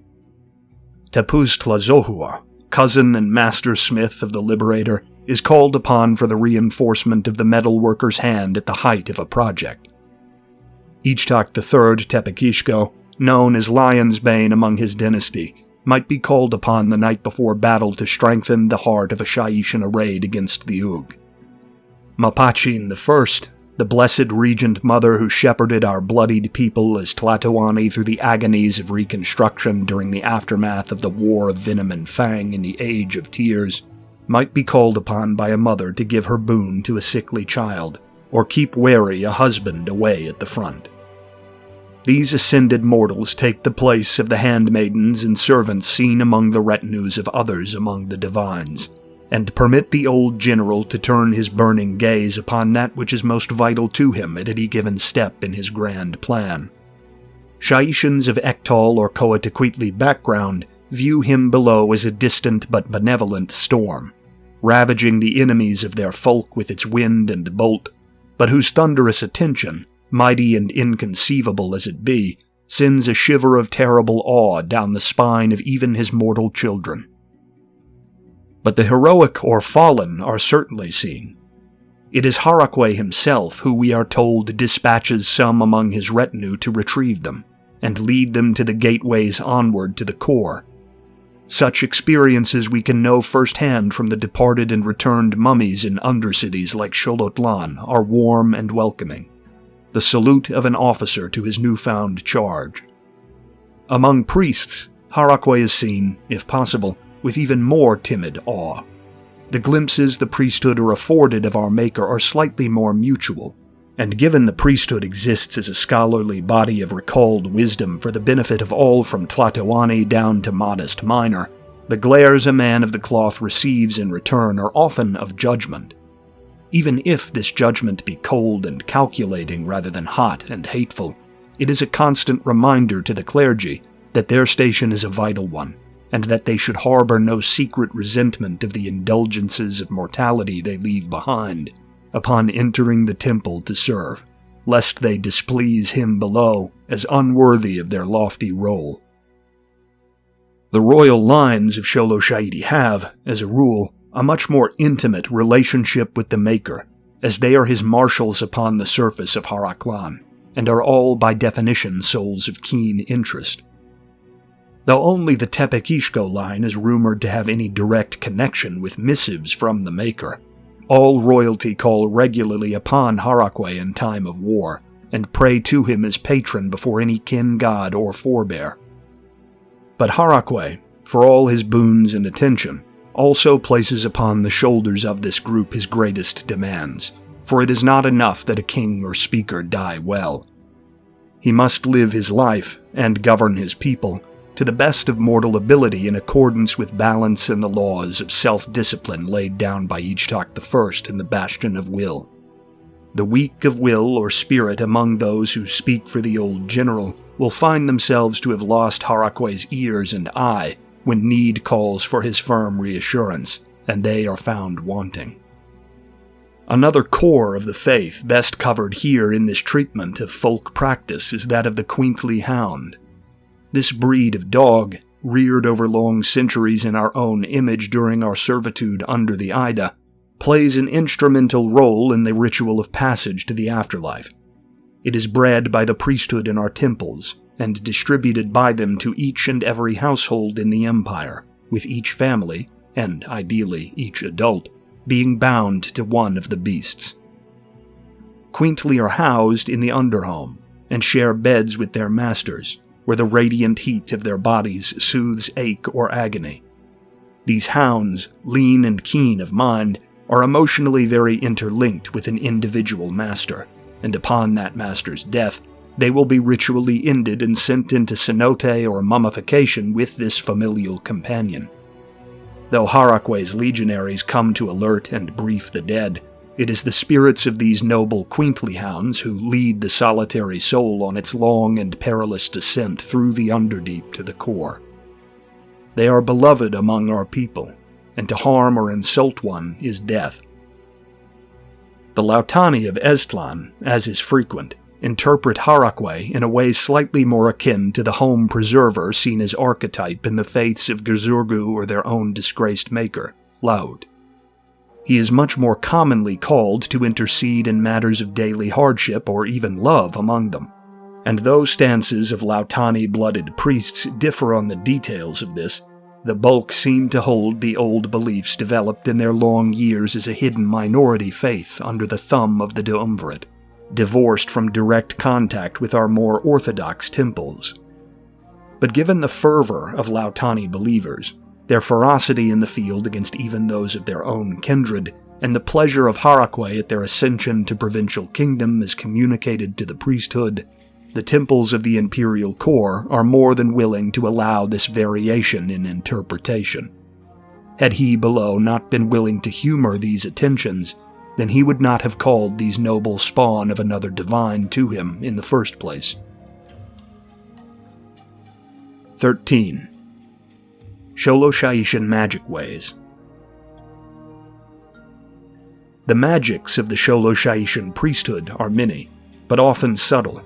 Tapuz Tlazohua, cousin and master smith of the Liberator, is called upon for the reinforcement of the metalworker's hand at the height of a project. XIII Tepekishko, known as Lion's Bane among his dynasty, might be called upon the night before battle to strengthen the heart of a Shaishan arrayed against the Ug. Mapachin I, the blessed regent mother who shepherded our bloodied people as Tlatoani through the agonies of reconstruction during the aftermath of the War of Venom and Fang in the Age of Tears, might be called upon by a mother to give her boon to a sickly child, or keep wary a husband away at the front. These ascended mortals take the place of the handmaidens and servants seen among the retinues of others among the divines, and permit the old general to turn his burning gaze upon that which is most vital to him at any given step in his grand plan. Shaishans of Ektal or Coatlicue background view him below as a distant but benevolent storm, ravaging the enemies of their folk with its wind and bolt, but whose thunderous attention, mighty and inconceivable as it be, sends a shiver of terrible awe down the spine of even his mortal children. But the heroic or fallen are certainly seen. It is Harakwe himself who we are told dispatches some among his retinue to retrieve them, and lead them to the gateways onward to the core. Such experiences we can know firsthand from the departed and returned mummies in undercities like Xolotlan are warm and welcoming, the salute of an officer to his newfound charge. Among priests, Harakwe is seen, if possible, with even more timid awe. The glimpses the priesthood are afforded of our Maker are slightly more mutual, And given the priesthood exists as a scholarly body of recalled wisdom for the benefit of all from Tlatoani down to modest minor, the glares a man of the cloth receives in return are often of judgment. Even if this judgment be cold and calculating rather than hot and hateful, it is a constant reminder to the clergy that their station is a vital one, and that they should harbor no secret resentment of the indulgences of mortality they leave behind upon entering the temple to serve, lest they displease him below as unworthy of their lofty role. The royal lines of Xoloxaiti have, as a rule, a much more intimate relationship with the Maker, as they are his marshals upon the surface of Haraklan, and are all by definition souls of keen interest. Though only the Tepekishko line is rumored to have any direct connection with missives from the Maker, all royalty call regularly upon Harakwe in time of war, and pray to him as patron before any kin god or forebear. But Harakwe, for all his boons and attention, also places upon the shoulders of this group his greatest demands, for it is not enough that a king or speaker die well. He must live his life, and govern his people, to the best of mortal ability in accordance with balance and the laws of self-discipline laid down by Ichtak I in the Bastion of Will. The weak of will or spirit among those who speak for the old general will find themselves to have lost Harakwe's ears and eye when need calls for his firm reassurance, and they are found wanting. Another core of the faith best covered here in this treatment of folk practice is that of the queently hound. This breed of dog, reared over long centuries in our own image during our servitude under the Ida, plays an instrumental role in the ritual of passage to the afterlife. It is bred by the priesthood in our temples, and distributed by them to each and every household in the empire, with each family, and ideally each adult, being bound to one of the beasts. Queently are housed in the underhome, and share beds with their masters, where the radiant heat of their bodies soothes ache or agony. These hounds, lean and keen of mind, are emotionally very interlinked with an individual master, and upon that master's death, they will be ritually ended and sent into cenote or mummification with this familial companion. Though Harakwe's legionaries come to alert and brief the dead, it is the spirits of these noble queently hounds who lead the solitary soul on its long and perilous descent through the underdeep to the core. They are beloved among our people, and to harm or insult one is death. The Lautani of Eztlan, as is frequent, interpret Harakwe in a way slightly more akin to the home preserver seen as archetype in the faiths of Gzurgu or their own disgraced maker, Laud. He is much more commonly called to intercede in matters of daily hardship or even love among them, and though stances of Lautani-blooded priests differ on the details of this, the bulk seem to hold the old beliefs developed in their long years as a hidden minority faith under the thumb of the Duumvirate, divorced from direct contact with our more orthodox temples. But given the fervor of Lautani believers, their ferocity in the field against even those of their own kindred, and the pleasure of Harakwe at their ascension to provincial kingdom as communicated to the priesthood, the temples of the imperial core are more than willing to allow this variation in interpretation. Had he below not been willing to humor these attentions, then he would not have called these noble spawn of another divine to him in the first place. 13. Xoloxaitian magic ways. The magics of the Xoloxaitian priesthood are many, but often subtle.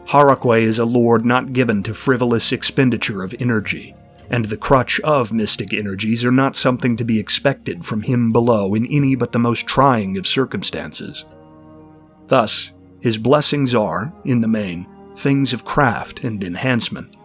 Harakwe is a lord not given to frivolous expenditure of energy, and the crutch of mystic energies are not something to be expected from him below in any but the most trying of circumstances. Thus, his blessings are, in the main, things of craft and enhancement.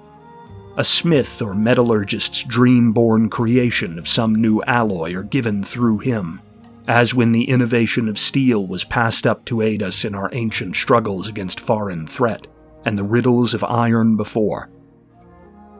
A smith or metallurgist's dream-born creation of some new alloy are given through him, as when the innovation of steel was passed up to aid us in our ancient struggles against foreign threat, and the riddles of iron before.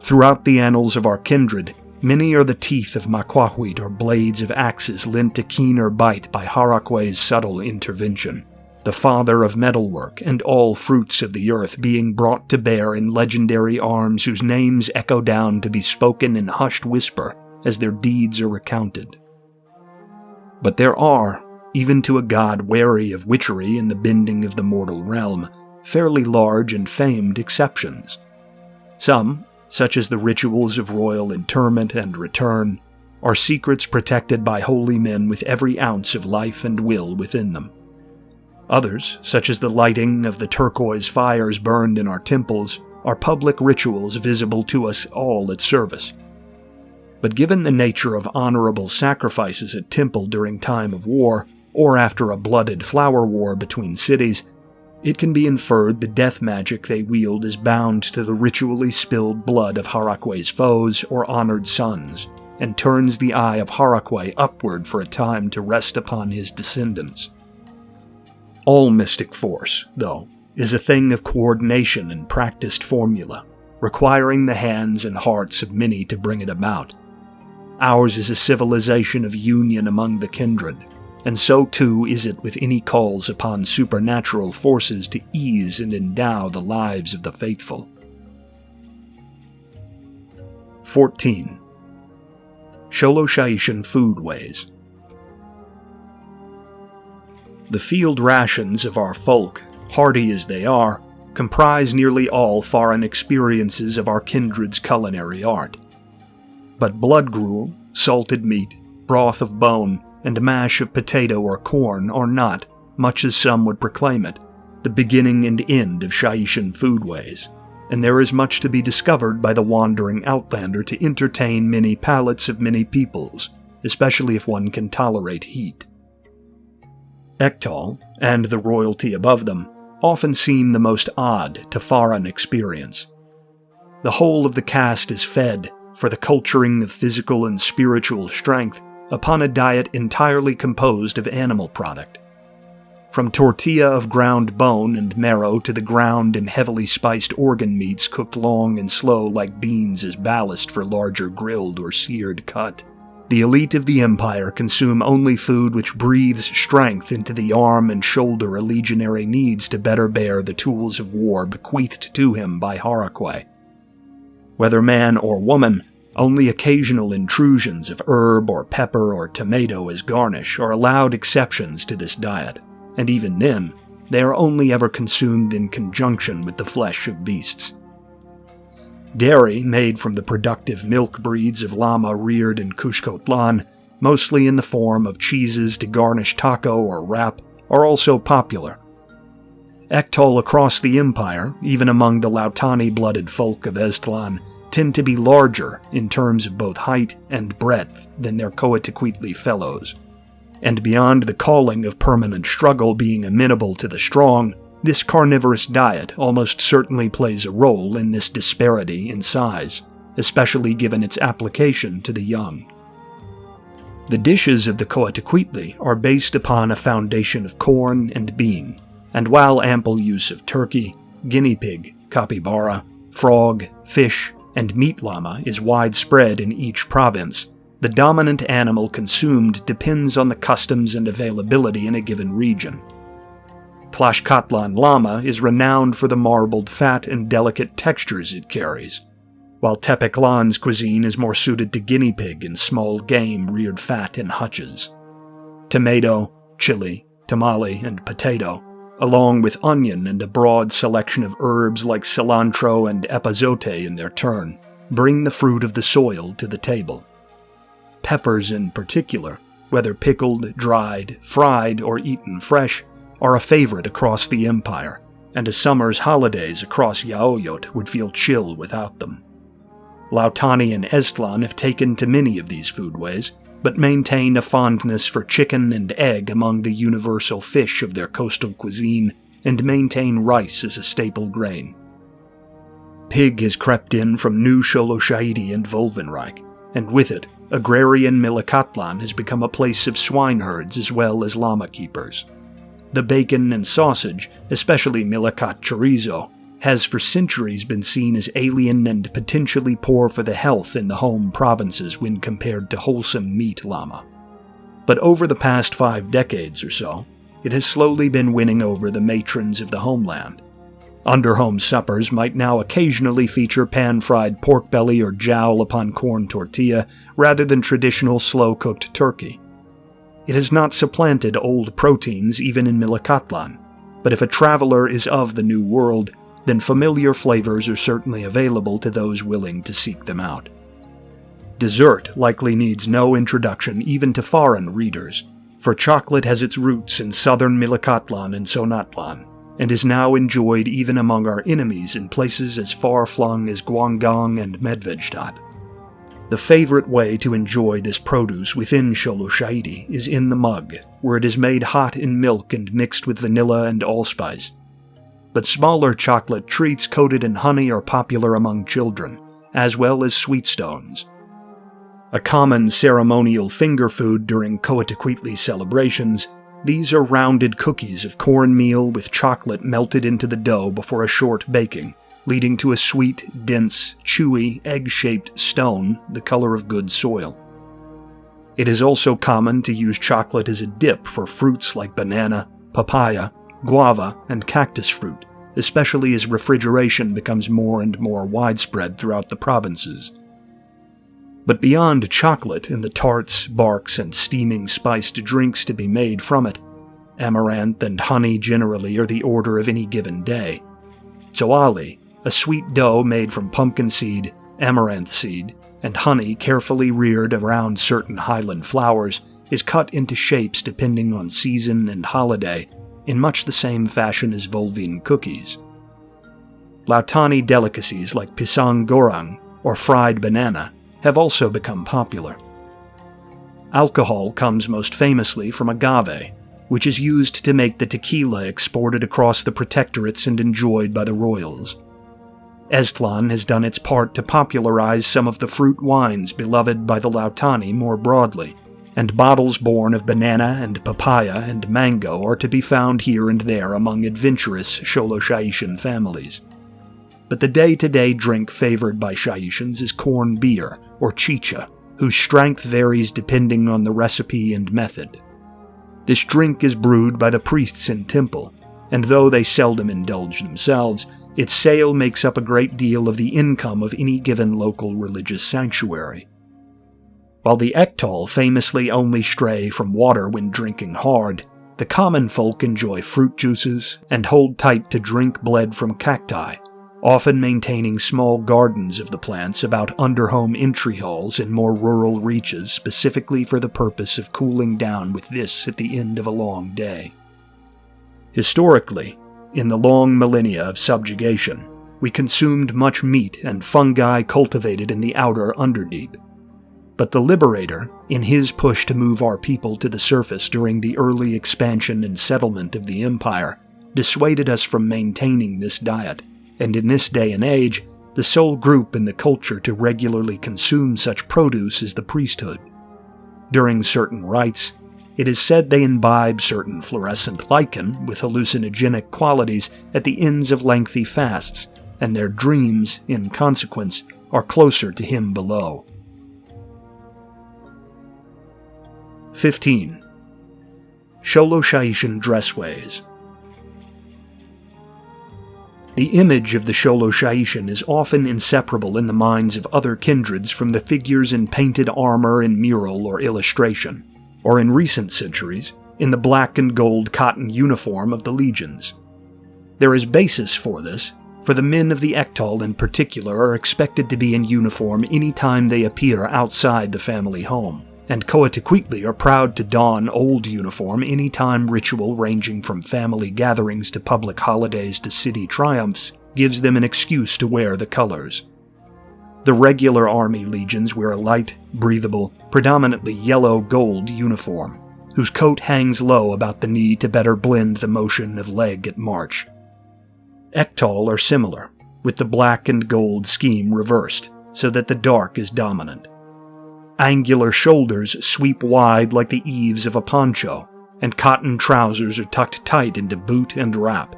Throughout the annals of our kindred, many are the teeth of Makwahwit or blades of axes lent a keener bite by Harakwe's subtle intervention, the father of metalwork and all fruits of the earth being brought to bear in legendary arms whose names echo down to be spoken in hushed whisper as their deeds are recounted. But there are, even to a god wary of witchery and the bending of the mortal realm, fairly large and famed exceptions. Some, such as the rituals of royal interment and return, are secrets protected by holy men with every ounce of life and will within them. Others, such as the lighting of the turquoise fires burned in our temples, are public rituals visible to us all at service. But given the nature of honorable sacrifices at temple during time of war, or after a blooded flower war between cities, it can be inferred the death magic they wield is bound to the ritually spilled blood of Harakwe's foes or honored sons, and turns the eye of Harakwe upward for a time to rest upon his descendants. All mystic force, though, is a thing of coordination and practiced formula, requiring the hands and hearts of many to bring it about. Ours is a civilization of union among the kindred, and so too is it with any calls upon supernatural forces to ease and endow the lives of the faithful. 14. Xoloxaitian foodways. The field rations of our folk, hardy as they are, comprise nearly all foreign experiences of our kindred's culinary art. But blood gruel, salted meat, broth of bone, and mash of potato or corn are not, much as some would proclaim it, the beginning and end of Xaitian foodways, and there is much to be discovered by the wandering outlander to entertain many palates of many peoples, especially if one can tolerate heat. XVIII, and the royalty above them, often seem the most odd to foreign experience. The whole of the caste is fed, for the culturing of physical and spiritual strength, upon a diet entirely composed of animal product. From tortilla of ground bone and marrow to the ground and heavily spiced organ meats cooked long and slow like beans as ballast for larger grilled or seared cut, the elite of the empire consume only food which breathes strength into the arm and shoulder a legionary needs to better bear the tools of war bequeathed to him by Harakwe. Whether man or woman, only occasional intrusions of herb or pepper or tomato as garnish are allowed exceptions to this diet, and even then, they are only ever consumed in conjunction with the flesh of beasts. Dairy made from the productive milk breeds of llama reared in Kushkotlan, mostly in the form of cheeses to garnish taco or wrap, are also popular. XVIII across the empire, even among the Lautani-blooded folk of Aztlan, tend to be larger in terms of both height and breadth than their Coatzacoaltli fellows. And beyond the calling of permanent struggle being amenable to the strong, this carnivorous diet almost certainly plays a role in this disparity in size, especially given its application to the young. The dishes of the Coatzacoaltli are based upon a foundation of corn and bean, and while ample use of turkey, guinea pig, capybara, frog, fish, and meat llama is widespread in each province, the dominant animal consumed depends on the customs and availability in a given region. Tlaxcatlan llama is renowned for the marbled fat and delicate textures it carries, while Tepeclan's cuisine is more suited to guinea pig and small game reared fat in hutches. Tomato, chili, tamale, and potato, along with onion and a broad selection of herbs like cilantro and epazote in their turn, bring the fruit of the soil to the table. Peppers in particular, whether pickled, dried, fried, or eaten fresh, are a favorite across the empire, and a summer's holidays across Yaoyot would feel chill without them. Lautani and Aztlan have taken to many of these foodways, but maintain a fondness for chicken and egg among the universal fish of their coastal cuisine, and maintain rice as a staple grain. Pig has crept in from New Xoloxaiti and Volvenreich, and with it, agrarian Milicatlan has become a place of swineherds as well as llama keepers. The bacon and sausage, especially Milicat chorizo, has for centuries been seen as alien and potentially poor for the health in the home provinces when compared to wholesome meat llama. But over the past 5 decades or so, it has slowly been winning over the matrons of the homeland. Underhome suppers might now occasionally feature pan-fried pork belly or jowl upon corn tortilla rather than traditional slow-cooked turkey. It has not supplanted old proteins even in Milicatlan, but if a traveler is of the New World, then familiar flavors are certainly available to those willing to seek them out. Dessert likely needs no introduction even to foreign readers, for chocolate has its roots in southern Milicatlan and Sonatlan, and is now enjoyed even among our enemies in places as far-flung as Guangdong and Medvedstad. The favorite way to enjoy this produce within Xoloxaiti is in the mug, where it is made hot in milk and mixed with vanilla and allspice. But smaller chocolate treats coated in honey are popular among children, as well as sweetstones. A common ceremonial finger food during Coatiquietli celebrations, these are rounded cookies of cornmeal with chocolate melted into the dough before a short baking, leading to a sweet, dense, chewy, egg-shaped stone the color of good soil. It is also common to use chocolate as a dip for fruits like banana, papaya, guava, and cactus fruit, especially as refrigeration becomes more and more widespread throughout the provinces. But beyond chocolate and the tarts, barks, and steaming spiced drinks to be made from it, amaranth and honey generally are the order of any given day. Xoloxaiti, a sweet dough made from pumpkin seed, amaranth seed, and honey carefully reared around certain highland flowers, is cut into shapes depending on season and holiday, in much the same fashion as Volvine cookies. Lautani delicacies like pisang goreng, or fried banana, have also become popular. Alcohol comes most famously from agave, which is used to make the tequila exported across the protectorates and enjoyed by the royals. Estlan has done its part to popularize some of the fruit wines beloved by the Lautani more broadly, and bottles born of banana and papaya and mango are to be found here and there among adventurous Xoloxaitian families. But the day-to-day drink favored by Xaitians is corn beer, or chicha, whose strength varies depending on the recipe and method. This drink is brewed by the priests in temple, and though they seldom indulge themselves, its sale makes up a great deal of the income of any given local religious sanctuary. While the XVIII famously only stray from water when drinking hard, the common folk enjoy fruit juices and hold tight to drink bled from cacti, often maintaining small gardens of the plants about underhome entry halls in more rural reaches specifically for the purpose of cooling down with this at the end of a long day. Historically, in the long millennia of subjugation, we consumed much meat and fungi cultivated in the outer Underdeep. But the Liberator, in his push to move our people to the surface during the early expansion and settlement of the Empire, dissuaded us from maintaining this diet, and in this day and age, the sole group in the culture to regularly consume such produce is the priesthood. During certain rites, it is said they imbibe certain fluorescent lichen with hallucinogenic qualities at the ends of lengthy fasts, and their dreams, in consequence, are closer to him below. 15. Xoloxaitian dressways. The image of the Xoloxaitian is often inseparable in the minds of other kindreds from the figures in painted armor in mural or illustration, or in recent centuries, in the black and gold cotton uniform of the legions. There is basis for this, for the men of the XVIII in particular are expected to be in uniform any time they appear outside the family home, and Coatiquietli are proud to don old uniform any time ritual ranging from family gatherings to public holidays to city triumphs gives them an excuse to wear the colors. The regular army legions wear a light, breathable, predominantly yellow-gold uniform, whose coat hangs low about the knee to better blend the motion of leg at march. XVIII are similar, with the black and gold scheme reversed, so that the dark is dominant. Angular shoulders sweep wide like the eaves of a poncho, and cotton trousers are tucked tight into boot and wrap.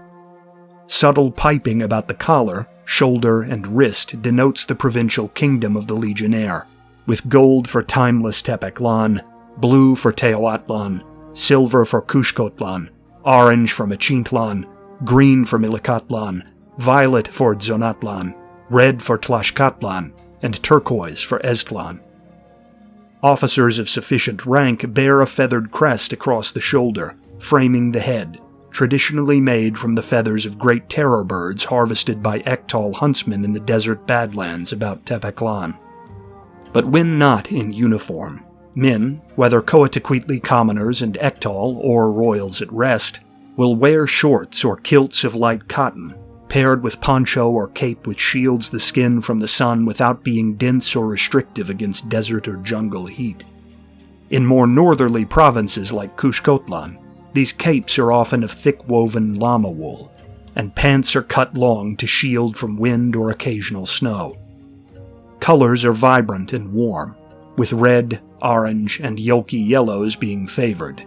Subtle piping about the collar, shoulder, and wrist denotes the provincial kingdom of the legionnaire, with gold for timeless Tepeclan, blue for Teoatlan, silver for Cuscotlan, orange for Machintlan, green for Milikatlan, violet for Dzonatlan, red for Tlaxcatlan, and turquoise for Eztlan. Officers of sufficient rank bear a feathered crest across the shoulder, framing the head, traditionally made from the feathers of great terror birds harvested by Ektal huntsmen in the desert badlands about Tepeklan. But when not in uniform, men, whether Coatiquetli commoners and Ektal or royals at rest, will wear shorts or kilts of light cotton, paired with poncho or cape which shields the skin from the sun without being dense or restrictive against desert or jungle heat. In more northerly provinces like Kushkotlan, these capes are often of thick-woven llama wool, and pants are cut long to shield from wind or occasional snow. Colors are vibrant and warm, with red, orange, and yolky yellows being favored.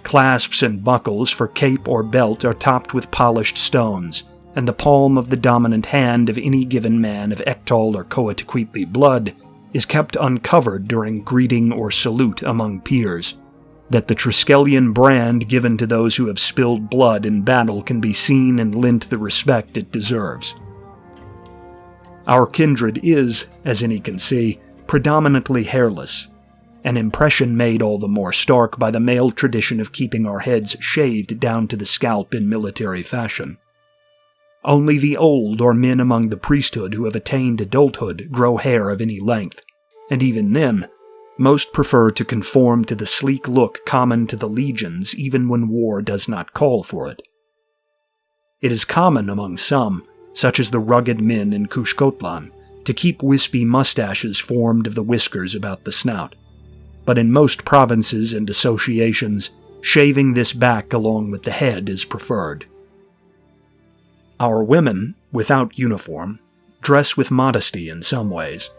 Clasps and buckles for cape or belt are topped with polished stones, and the palm of the dominant hand of any given man of Ektal or Coatiquetli blood is kept uncovered during greeting or salute among peers, that the Triskelion brand given to those who have spilled blood in battle can be seen and lent the respect it deserves. Our kindred is, as any can see, predominantly hairless, an impression made all the more stark by the male tradition of keeping our heads shaved down to the scalp in military fashion. Only the old or men among the priesthood who have attained adulthood grow hair of any length, and even then, most prefer to conform to the sleek look common to the legions even when war does not call for it. It is common among some, such as the rugged men in Kushkotlan, to keep wispy mustaches formed of the whiskers about the snout, but in most provinces and associations, shaving this back along with the head is preferred. Our women, without uniform, dress with modesty in some ways.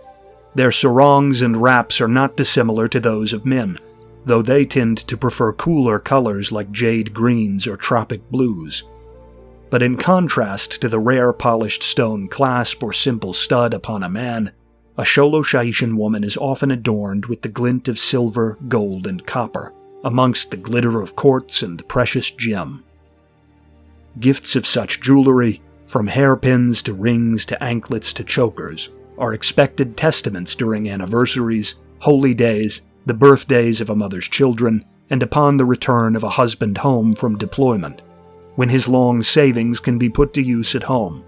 Their sarongs and wraps are not dissimilar to those of men, though they tend to prefer cooler colors like jade greens or tropic blues. But in contrast to the rare polished stone clasp or simple stud upon a man, a Xoloxaitian woman is often adorned with the glint of silver, gold, and copper, amongst the glitter of quartz and precious gem. Gifts of such jewelry, from hairpins to rings to anklets to chokers, are expected testaments during anniversaries, holy days, the birthdays of a mother's children, and upon the return of a husband home from deployment, when his long savings can be put to use at home.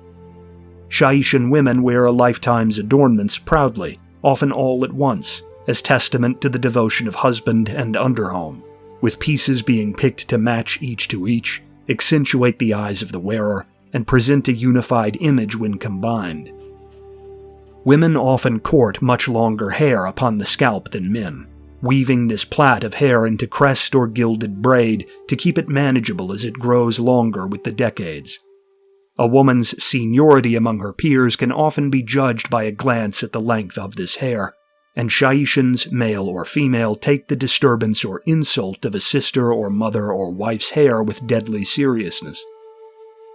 Xaitian women wear a lifetime's adornments proudly, often all at once, as testament to the devotion of husband and underhome, with pieces being picked to match each to each, accentuate the eyes of the wearer, and present a unified image when combined. Women often court much longer hair upon the scalp than men, weaving this plait of hair into crest or gilded braid to keep it manageable as it grows longer with the decades. A woman's seniority among her peers can often be judged by a glance at the length of this hair, and Xaitians, male or female, take the disturbance or insult of a sister or mother or wife's hair with deadly seriousness.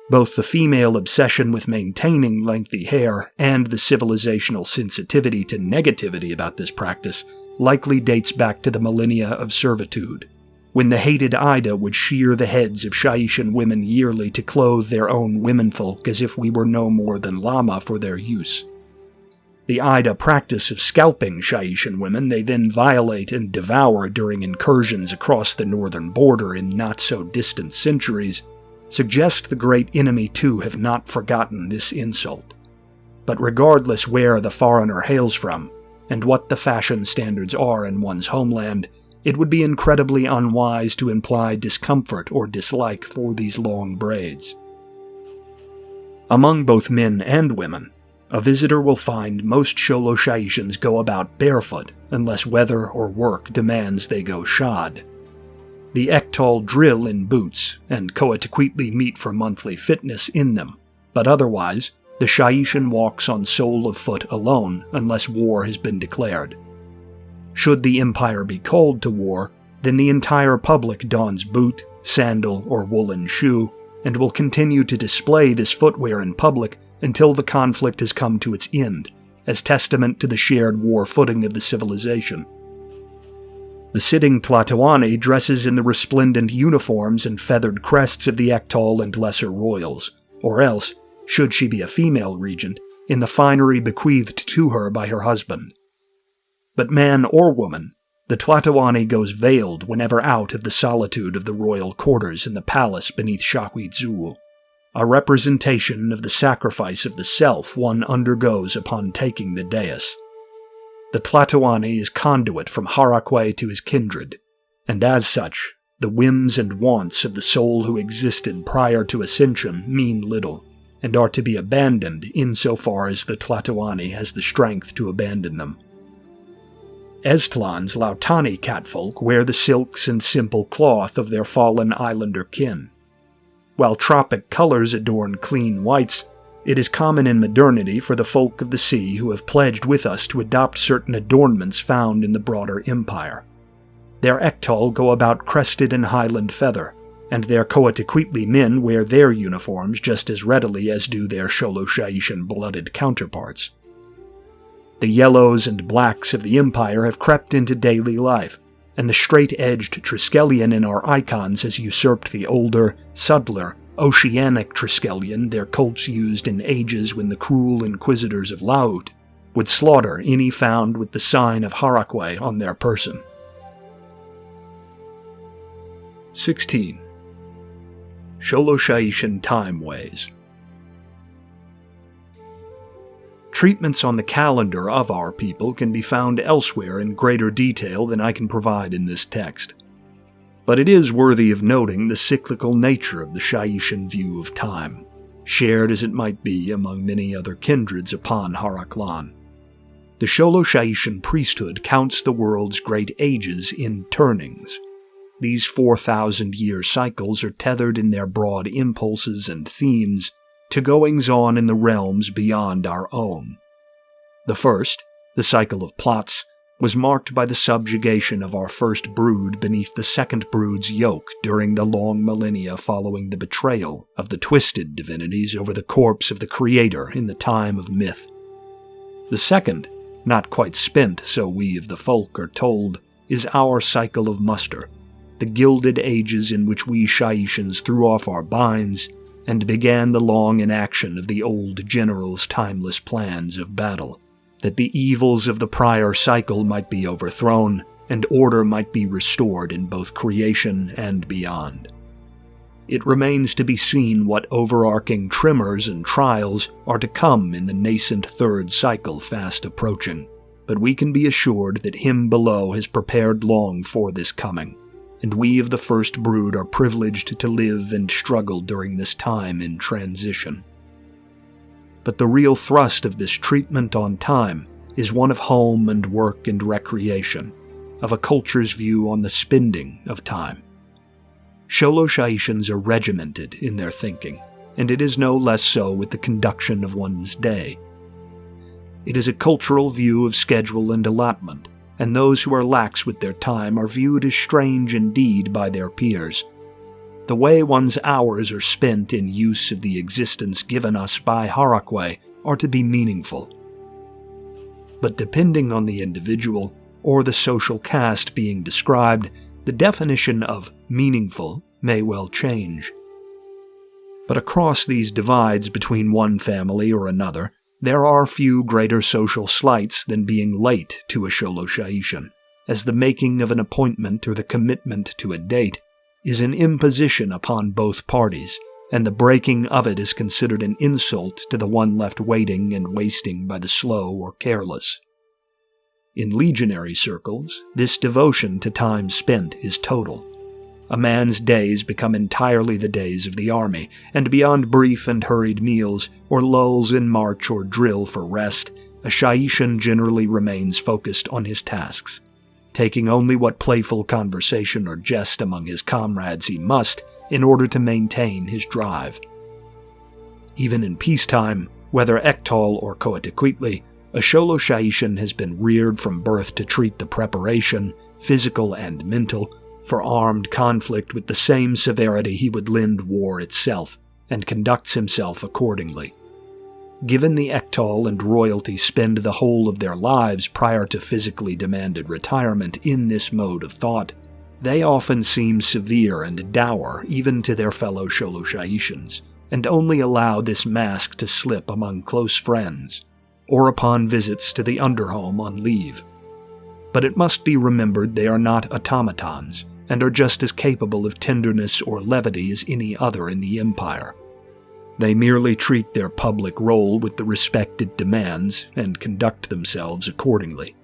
Both the female obsession with maintaining lengthy hair and the civilizational sensitivity to negativity about this practice likely dates back to the millennia of servitude, when the hated Ida would shear the heads of Xaitian women yearly to clothe their own womenfolk as if we were no more than llama for their use. The Ida practice of scalping Xaitian women they then violate and devour during incursions across the northern border in not-so-distant centuries suggest the great enemy too have not forgotten this insult. But regardless where the foreigner hails from, and what the fashion standards are in one's homeland, it would be incredibly unwise to imply discomfort or dislike for these long braids. Among both men and women, a visitor will find most Xoloxaitians go about barefoot unless weather or work demands they go shod. The Ektal drill in boots, and Coatiquetli meet for monthly fitness in them, but otherwise, the Xaitian walks on sole of foot alone unless war has been declared. Should the empire be called to war, then the entire public dons boot, sandal, or woolen shoe, and will continue to display this footwear in public until the conflict has come to its end, as testament to the shared war footing of the civilization. The sitting Tlatoani dresses in the resplendent uniforms and feathered crests of the XVIII and lesser royals, or else, should she be a female regent, in the finery bequeathed to her by her husband. But man or woman, the Tlatoani goes veiled whenever out of the solitude of the royal quarters in the palace beneath XVIII, a representation of the sacrifice of the self one undergoes upon taking the dais. The Tlatoani is conduit from Harakwe to his kindred, and as such, the whims and wants of the soul who existed prior to ascension mean little, and are to be abandoned insofar as the Tlatoani has the strength to abandon them. Eztlan's Lautani catfolk wear the silks and simple cloth of their fallen islander kin. While tropic colors adorn clean whites, it is common in modernity for the folk of the sea who have pledged with us to adopt certain adornments found in the broader empire. Their XVIII go about crested in highland feather, and their Coatlicue men wear their uniforms just as readily as do their Xoloxaitian blooded counterparts. The yellows and blacks of the empire have crept into daily life, and the straight-edged Triskelion in our icons has usurped the older, subtler, oceanic Triskelion their cults used in ages when the cruel inquisitors of Laut would slaughter any found with the sign of Harakwe on their person. 16. Xoloxaitian time ways. Treatments on the calendar of our people can be found elsewhere in greater detail than I can provide in this text. But it is worthy of noting the cyclical nature of the Xaitian view of time, shared as it might be among many other kindreds upon Haraklan. The Xoloxaitian priesthood counts the world's great ages in turnings. These 4,000-year cycles are tethered in their broad impulses and themes to goings-on in the realms beyond our own. The first, the cycle of plots, was marked by the subjugation of our first brood beneath the second brood's yoke during the long millennia following the betrayal of the twisted divinities over the corpse of the Creator in the time of myth. The second, not quite spent, so we of the folk are told, is our cycle of muster, the gilded ages in which we Xaitians threw off our binds and began the long inaction of the old general's timeless plans of battle, that the evils of the prior cycle might be overthrown and order might be restored in both creation and beyond. It remains to be seen what overarching tremors and trials are to come in the nascent third cycle fast approaching, but we can be assured that Him below has prepared long for this coming, and we of the first brood are privileged to live and struggle during this time in transition. But the real thrust of this treatment on time is one of home and work and recreation, of a culture's view on the spending of time. Xoloxaitians are regimented in their thinking, and it is no less so with the conduction of one's day. It is a cultural view of schedule and allotment, and those who are lax with their time are viewed as strange indeed by their peers. The way one's hours are spent in use of the existence given us by Harakwe are to be meaningful. But depending on the individual, or the social caste being described, the definition of meaningful may well change. But across these divides between one family or another, there are few greater social slights than being late to a Xoloxaitian, as the making of an appointment or the commitment to a date is an imposition upon both parties, and the breaking of it is considered an insult to the one left waiting and wasting by the slow or careless. In legionary circles, this devotion to time spent is total. A man's days become entirely the days of the army, and beyond brief and hurried meals, or lulls in march or drill for rest, a Xaitian generally remains focused on his tasks, taking only what playful conversation or jest among his comrades he must in order to maintain his drive. Even in peacetime, whether XVIII or Coatlicue, a Xoloxaitian has been reared from birth to treat the preparation, physical and mental, for armed conflict with the same severity he would lend war itself, and conducts himself accordingly. given the Ektal and royalty spend the whole of their lives prior to physically demanded retirement in this mode of thought, they often seem severe and dour even to their fellow Xoloxaitians, and only allow this mask to slip among close friends, or upon visits to the underhome on leave. But it must be remembered they are not automatons, and are just as capable of tenderness or levity as any other in the Empire. They merely treat their public role with the respect it demands, and conduct themselves accordingly.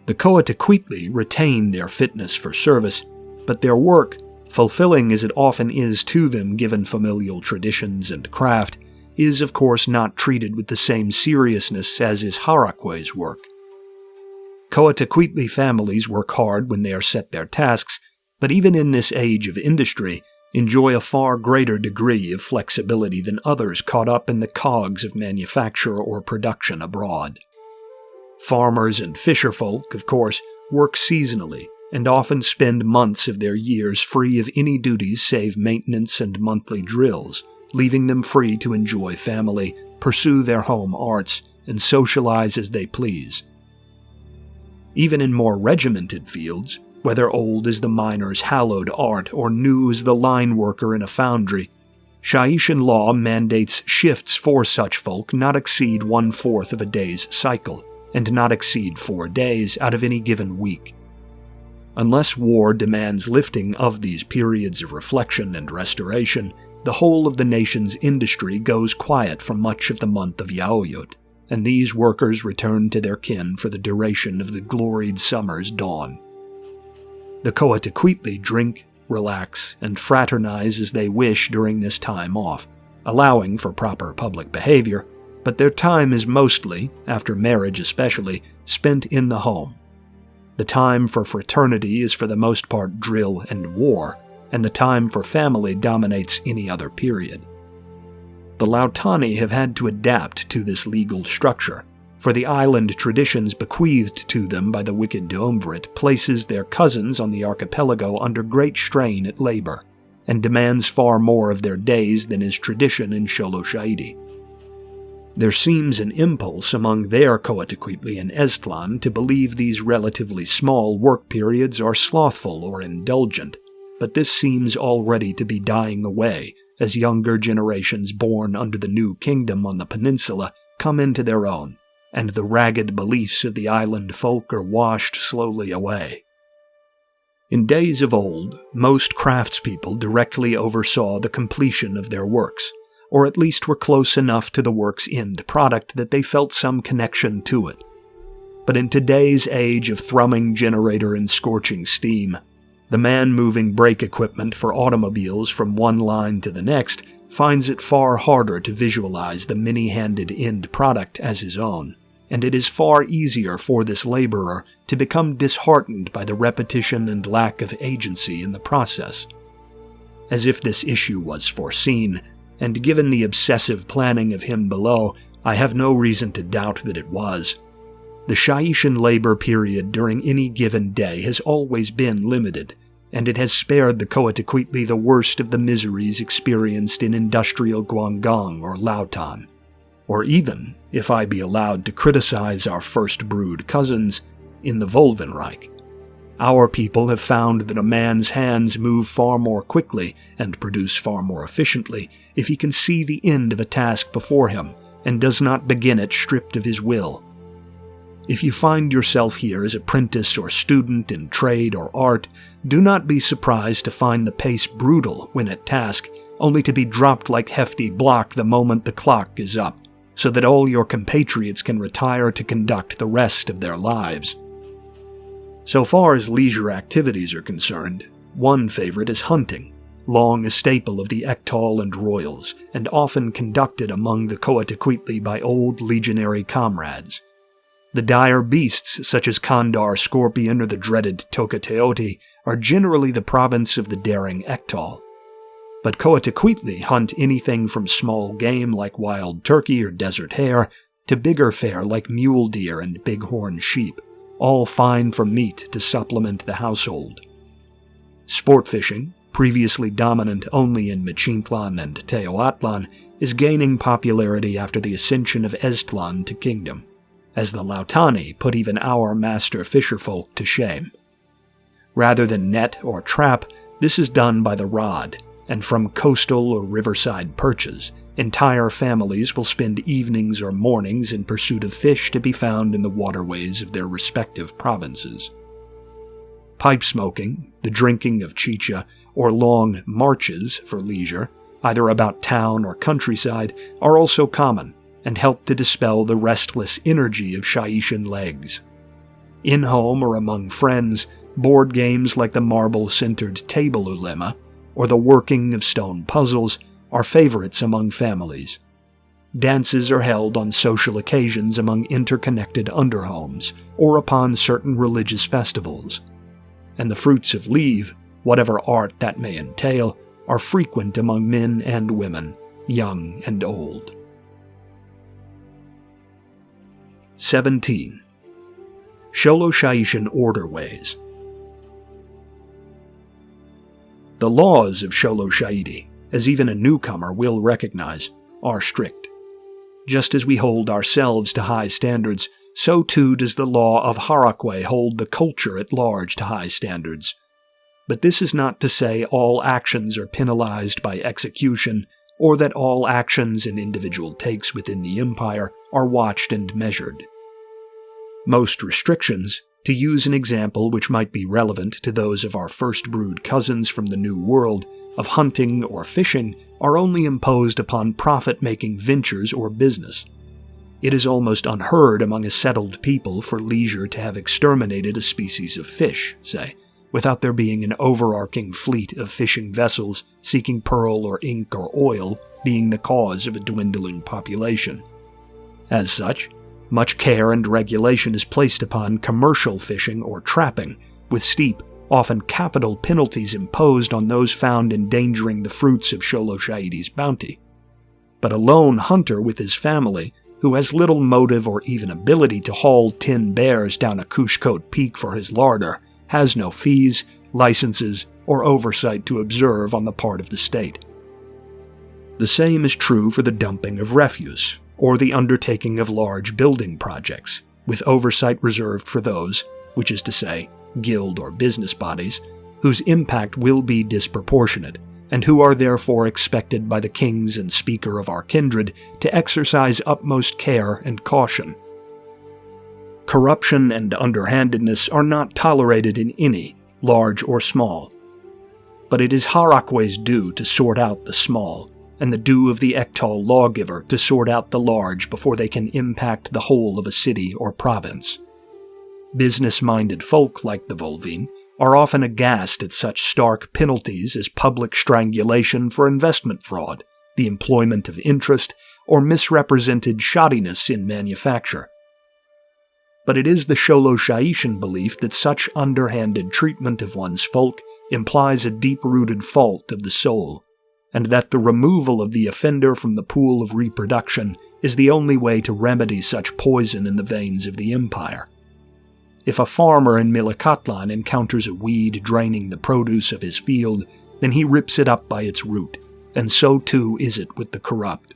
The Coatlicue retain their fitness for service, but their work, fulfilling as it often is to them given familial traditions and craft, is of course not treated with the same seriousness as is Harakwe's work. Coatlicue families work hard when they are set their tasks, but even in this age of industry, enjoy a far greater degree of flexibility than others caught up in the cogs of manufacture or production abroad. Farmers and fisherfolk, of course, work seasonally, and often spend months of their years free of any duties save maintenance and monthly drills, leaving them free to enjoy family, pursue their home arts, and socialize as they please. Even in more regimented fields, whether old as the miner's hallowed art or new as the line worker in a foundry, Shaitian law mandates shifts for such folk not exceed 1/4 of a day's cycle, and not exceed 4 days out of any given week. Unless war demands lifting of these periods of reflection and restoration, the whole of the nation's industry goes quiet for much of the month of Yaoyot, and these workers return to their kin for the duration of the gloried summer's dawn. The Coatlicue drink, relax, and fraternize as they wish during this time off, allowing for proper public behavior, but their time is mostly, after marriage especially, spent in the home. The time for fraternity is for the most part drill and war, and the time for family dominates any other period. The Lautani have had to adapt to this legal structure, for the island traditions bequeathed to them by the wicked Duumvirate places their cousins on the archipelago under great strain at labor, and demands far more of their days than is tradition in Xoloxaiti. There seems an impulse among their Coatlicue in Estlan to believe these relatively small work periods are slothful or indulgent, but this seems already to be dying away as younger generations born under the new kingdom on the peninsula come into their own, and the ragged beliefs of the island folk are washed slowly away. In days of old, most craftspeople directly oversaw the completion of their works, or at least were close enough to the work's end product that they felt some connection to it. But in today's age of thrumming generator and scorching steam, the man moving brake equipment for automobiles from one line to the next finds it far harder to visualize the many-handed end product as his own, and it is far easier for this laborer to become disheartened by the repetition and lack of agency in the process. As if this issue was foreseen, and given the obsessive planning of him below, I have no reason to doubt that it was. The Shaitian labor period during any given day has always been limited, and it has spared the Coatlicue the worst of the miseries experienced in industrial Guangdong or Lautan. Or even, if I be allowed to criticize our first brood cousins, in the Volvenreich. Our people have found that a man's hands move far more quickly and produce far more efficiently if he can see the end of a task before him and does not begin it stripped of his will. If you find yourself here as apprentice or student in trade or art, do not be surprised to find the pace brutal when at task, only to be dropped like hefty block the moment the clock is up, so that all your compatriots can retire to conduct the rest of their lives. So far as leisure activities are concerned, one favorite is hunting, long a staple of the Ektal and Royals, and often conducted among the Coatlicue by old legionary comrades. The dire beasts, such as Kandar scorpion or the dreaded Tokateoti, are generally the province of the daring Ektal. But Coatlicue hunt anything from small game like wild turkey or desert hare to bigger fare like mule deer and bighorn sheep, all fine for meat to supplement the household. Sport fishing, previously dominant only in Michintlan and Teoatlan, is gaining popularity after the ascension of XVIII to kingdom, as the Lautani put even our master fisherfolk to shame. Rather than net or trap, this is done by the rod, and from coastal or riverside perches, entire families will spend evenings or mornings in pursuit of fish to be found in the waterways of their respective provinces. Pipe smoking, the drinking of chicha, or long marches for leisure, either about town or countryside, are also common and help to dispel the restless energy of Shaitian legs. In-home or among friends, board games like the marble-centered table ulema or the working of stone puzzles are favorites among families. Dances are held on social occasions among interconnected underhomes or upon certain religious festivals, and the fruits of leave, whatever art that may entail, are frequent among men and women, young and old. 17. Xoloxaitian orderways. The laws of Xoloxaiti, as even a newcomer will recognize, are strict. Just as we hold ourselves to high standards, so too does the law of Harakwe hold the culture at large to high standards. But this is not to say all actions are penalized by execution, or that all actions an individual takes within the empire are watched and measured. Most restrictions, to use an example which might be relevant to those of our first brood cousins from the New World, of hunting or fishing, are only imposed upon profit-making ventures or business. It is almost unheard among a settled people for leisure to have exterminated a species of fish, say, without there being an overarching fleet of fishing vessels seeking pearl or ink or oil being the cause of a dwindling population. As such, much care and regulation is placed upon commercial fishing or trapping, with steep, often capital penalties imposed on those found endangering the fruits of Xoloxaiti's bounty. But a lone hunter with his family, who has little motive or even ability to haul 10 bears down a Kushkote peak for his larder, has no fees, licenses, or oversight to observe on the part of the state. The same is true for the dumping of refuse, or the undertaking of large building projects, with oversight reserved for those, which is to say, guild or business bodies, whose impact will be disproportionate, and who are therefore expected by the kings and speaker of our kindred to exercise utmost care and caution. Corruption and underhandedness are not tolerated in any, large or small. But it is Harakwe's due to sort out the small, and the due of the XVIII lawgiver to sort out the large before they can impact the whole of a city or province. Business-minded folk like the VIII are often aghast at such stark penalties as public strangulation for investment fraud, the employment of interest, or misrepresented shoddiness in manufacture. But it is the Xoloxaitian belief that such underhanded treatment of one's folk implies a deep-rooted fault of the soul, and that the removal of the offender from the pool of reproduction is the only way to remedy such poison in the veins of the empire. If a farmer in Milikatlan encounters a weed draining the produce of his field, then he rips it up by its root, and so too is it with the corrupt.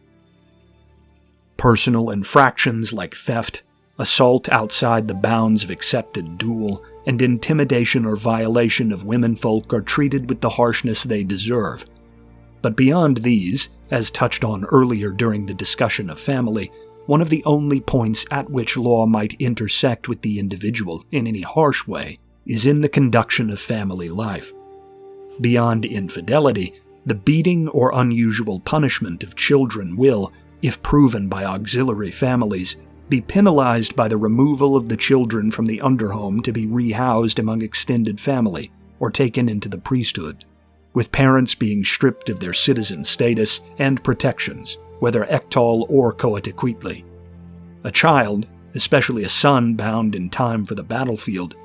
Personal infractions like theft, assault outside the bounds of accepted duel, and intimidation or violation of womenfolk are treated with the harshness they deserve. But beyond these, as touched on earlier during the discussion of family, one of the only points at which law might intersect with the individual in any harsh way is in the conduction of family life. Beyond infidelity, the beating or unusual punishment of children will, if proven by auxiliary families, be penalized by the removal of the children from the underhome to be rehoused among extended family or taken into the priesthood, with parents being stripped of their citizen status and protections, whether XVIII or coetequitely. A child, especially a son bound in time for the battlefield,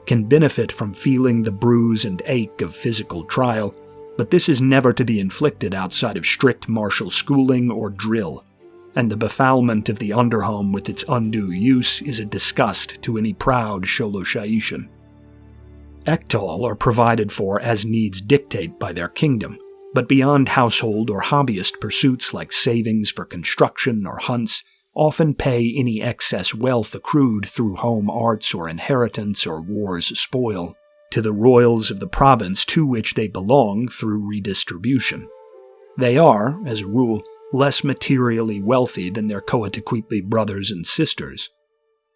can benefit from feeling the bruise and ache of physical trial, but this is never to be inflicted outside of strict martial schooling or drill, and the befoulment of the underhome with its undue use is a disgust to any proud Xoloxaitian. XVIII are provided for as needs dictate by their kingdom, But beyond household or hobbyist pursuits like savings for construction or hunts, often pay any excess wealth accrued through home arts or inheritance or war's spoil to the royals of the province to which they belong through redistribution. They are, as a rule, less materially wealthy than their coaticuitly brothers and sisters.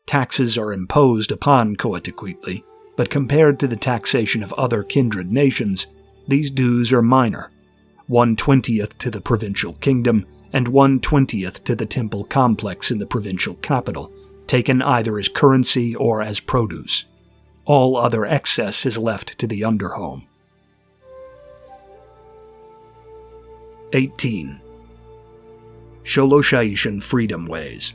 Taxes are imposed upon coaticuitly, but compared to the taxation of other kindred nations, these dues are minor, 1/20th to the provincial kingdom and 1/20th to the temple complex in the provincial capital, taken either as currency or as produce. All other excess is left to the underhome. 18. Xoloxaitian Freedom Ways.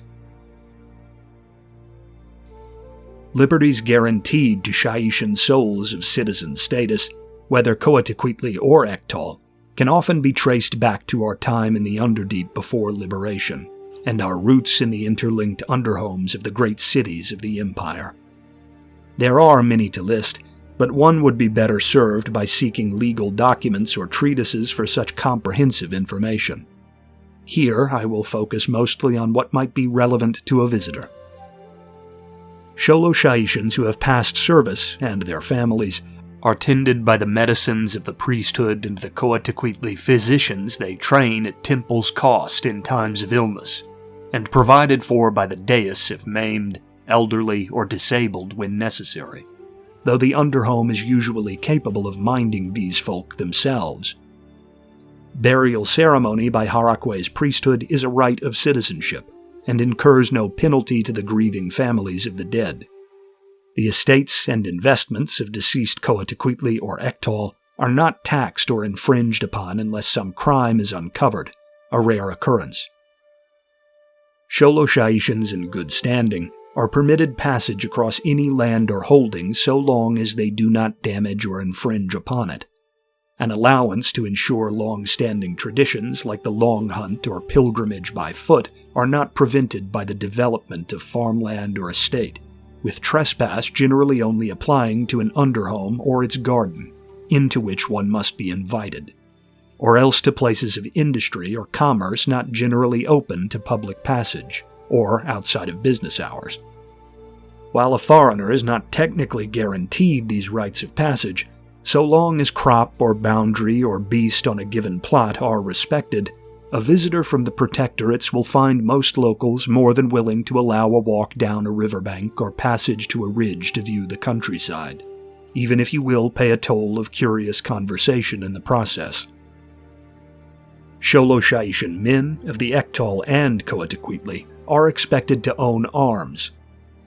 Liberties guaranteed to Xaitian souls of citizen status, whether coaticuitly or XVIII, can often be traced back to our time in the Underdeep before liberation, and our roots in the interlinked underhomes of the great cities of the Empire. There are many to list, but one would be better served by seeking legal documents or treatises for such comprehensive information. Here I will focus mostly on what might be relevant to a visitor. Xoloxaitians who have passed service, and their families, are tended by the medicines of the priesthood and the coaticuitly physicians they train at temple's cost in times of illness, and provided for by the dais if maimed, elderly, or disabled when necessary, though the underhome is usually capable of minding these folk themselves. Burial ceremony by Harakwe's priesthood is a right of citizenship, and incurs no penalty to the grieving families of the dead. The estates and investments of deceased coaticuitly or XVIII are not taxed or infringed upon unless some crime is uncovered, a rare occurrence. Xoloxaitians in good standing are permitted passage across any land or holding so long as they do not damage or infringe upon it. An allowance to ensure long-standing traditions like the long hunt or pilgrimage by foot are not prevented by the development of farmland or estate, with trespass generally only applying to an underhome or its garden, into which one must be invited, or else to places of industry or commerce not generally open to public passage, or outside of business hours. While a foreigner is not technically guaranteed these rights of passage, so long as crop or boundary or beast on a given plot are respected, a visitor from the protectorates will find most locals more than willing to allow a walk down a riverbank or passage to a ridge to view the countryside, even if you will pay a toll of curious conversation in the process. Xoloxaitian men of the XVIII and coaticuitly are expected to own arms,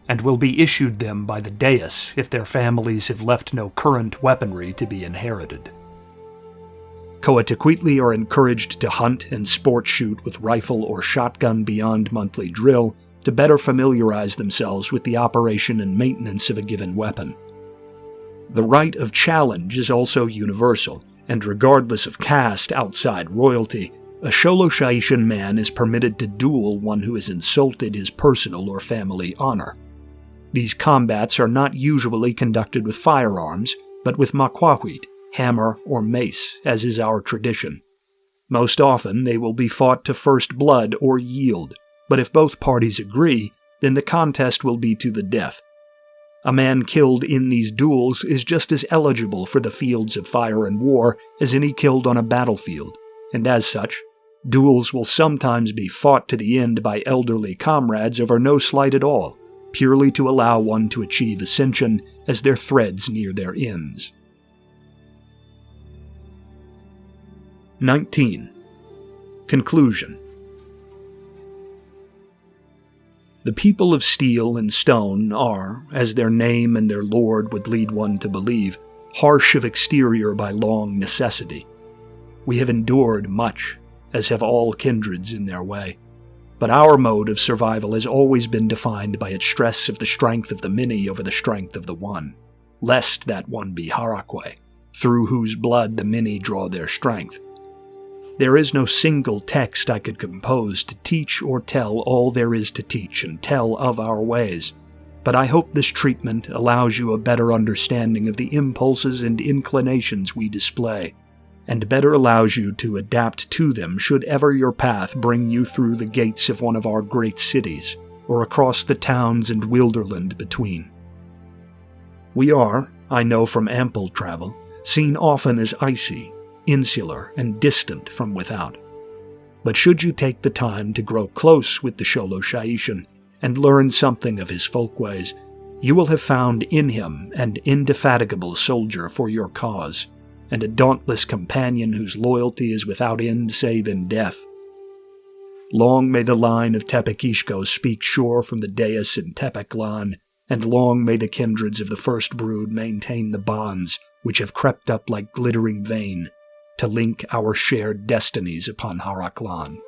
and will be issued them by the dais if their families have left no current weaponry to be inherited. Coaticuitly are encouraged to hunt and sport shoot with rifle or shotgun beyond monthly drill to better familiarize themselves with the operation and maintenance of a given weapon. The right of challenge is also universal, and regardless of caste outside royalty, a Xoloxaitian man is permitted to duel one who has insulted his personal or family honor. These combats are not usually conducted with firearms, but with maquahuit, hammer, or mace, as is our tradition. Most often they will be fought to first blood or yield, but if both parties agree, then the contest will be to the death. A man killed in these duels is just as eligible for the fields of fire and war as any killed on a battlefield, and as such, duels will sometimes be fought to the end by elderly comrades over no slight at all, purely to allow one to achieve ascension as their threads near their ends. 19. Conclusion. The people of steel and stone are, as their name and their lord would lead one to believe, harsh of exterior by long necessity. We have endured much, as have all kindreds in their way, but our mode of survival has always been defined by its stress of the strength of the many over the strength of the one, lest that one be Harakwe, through whose blood the many draw their strength. There is no single text I could compose to teach or tell all there is to teach and tell of our ways, but I hope this treatment allows you a better understanding of the impulses and inclinations we display, and better allows you to adapt to them should ever your path bring you through the gates of one of our great cities, or across the towns and wilderland between. We are, I know from ample travel, seen often as icy, insular, and distant from without. But should you take the time to grow close with the Xoloxaitian and learn something of his folkways, you will have found in him an indefatigable soldier for your cause, and a dauntless companion whose loyalty is without end save in death. Long may the line of Tepekishko speak sure from the dais in Tepeklan, and long may the kindreds of the first brood maintain the bonds which have crept up like glittering vein to link our shared destinies upon Haraklan.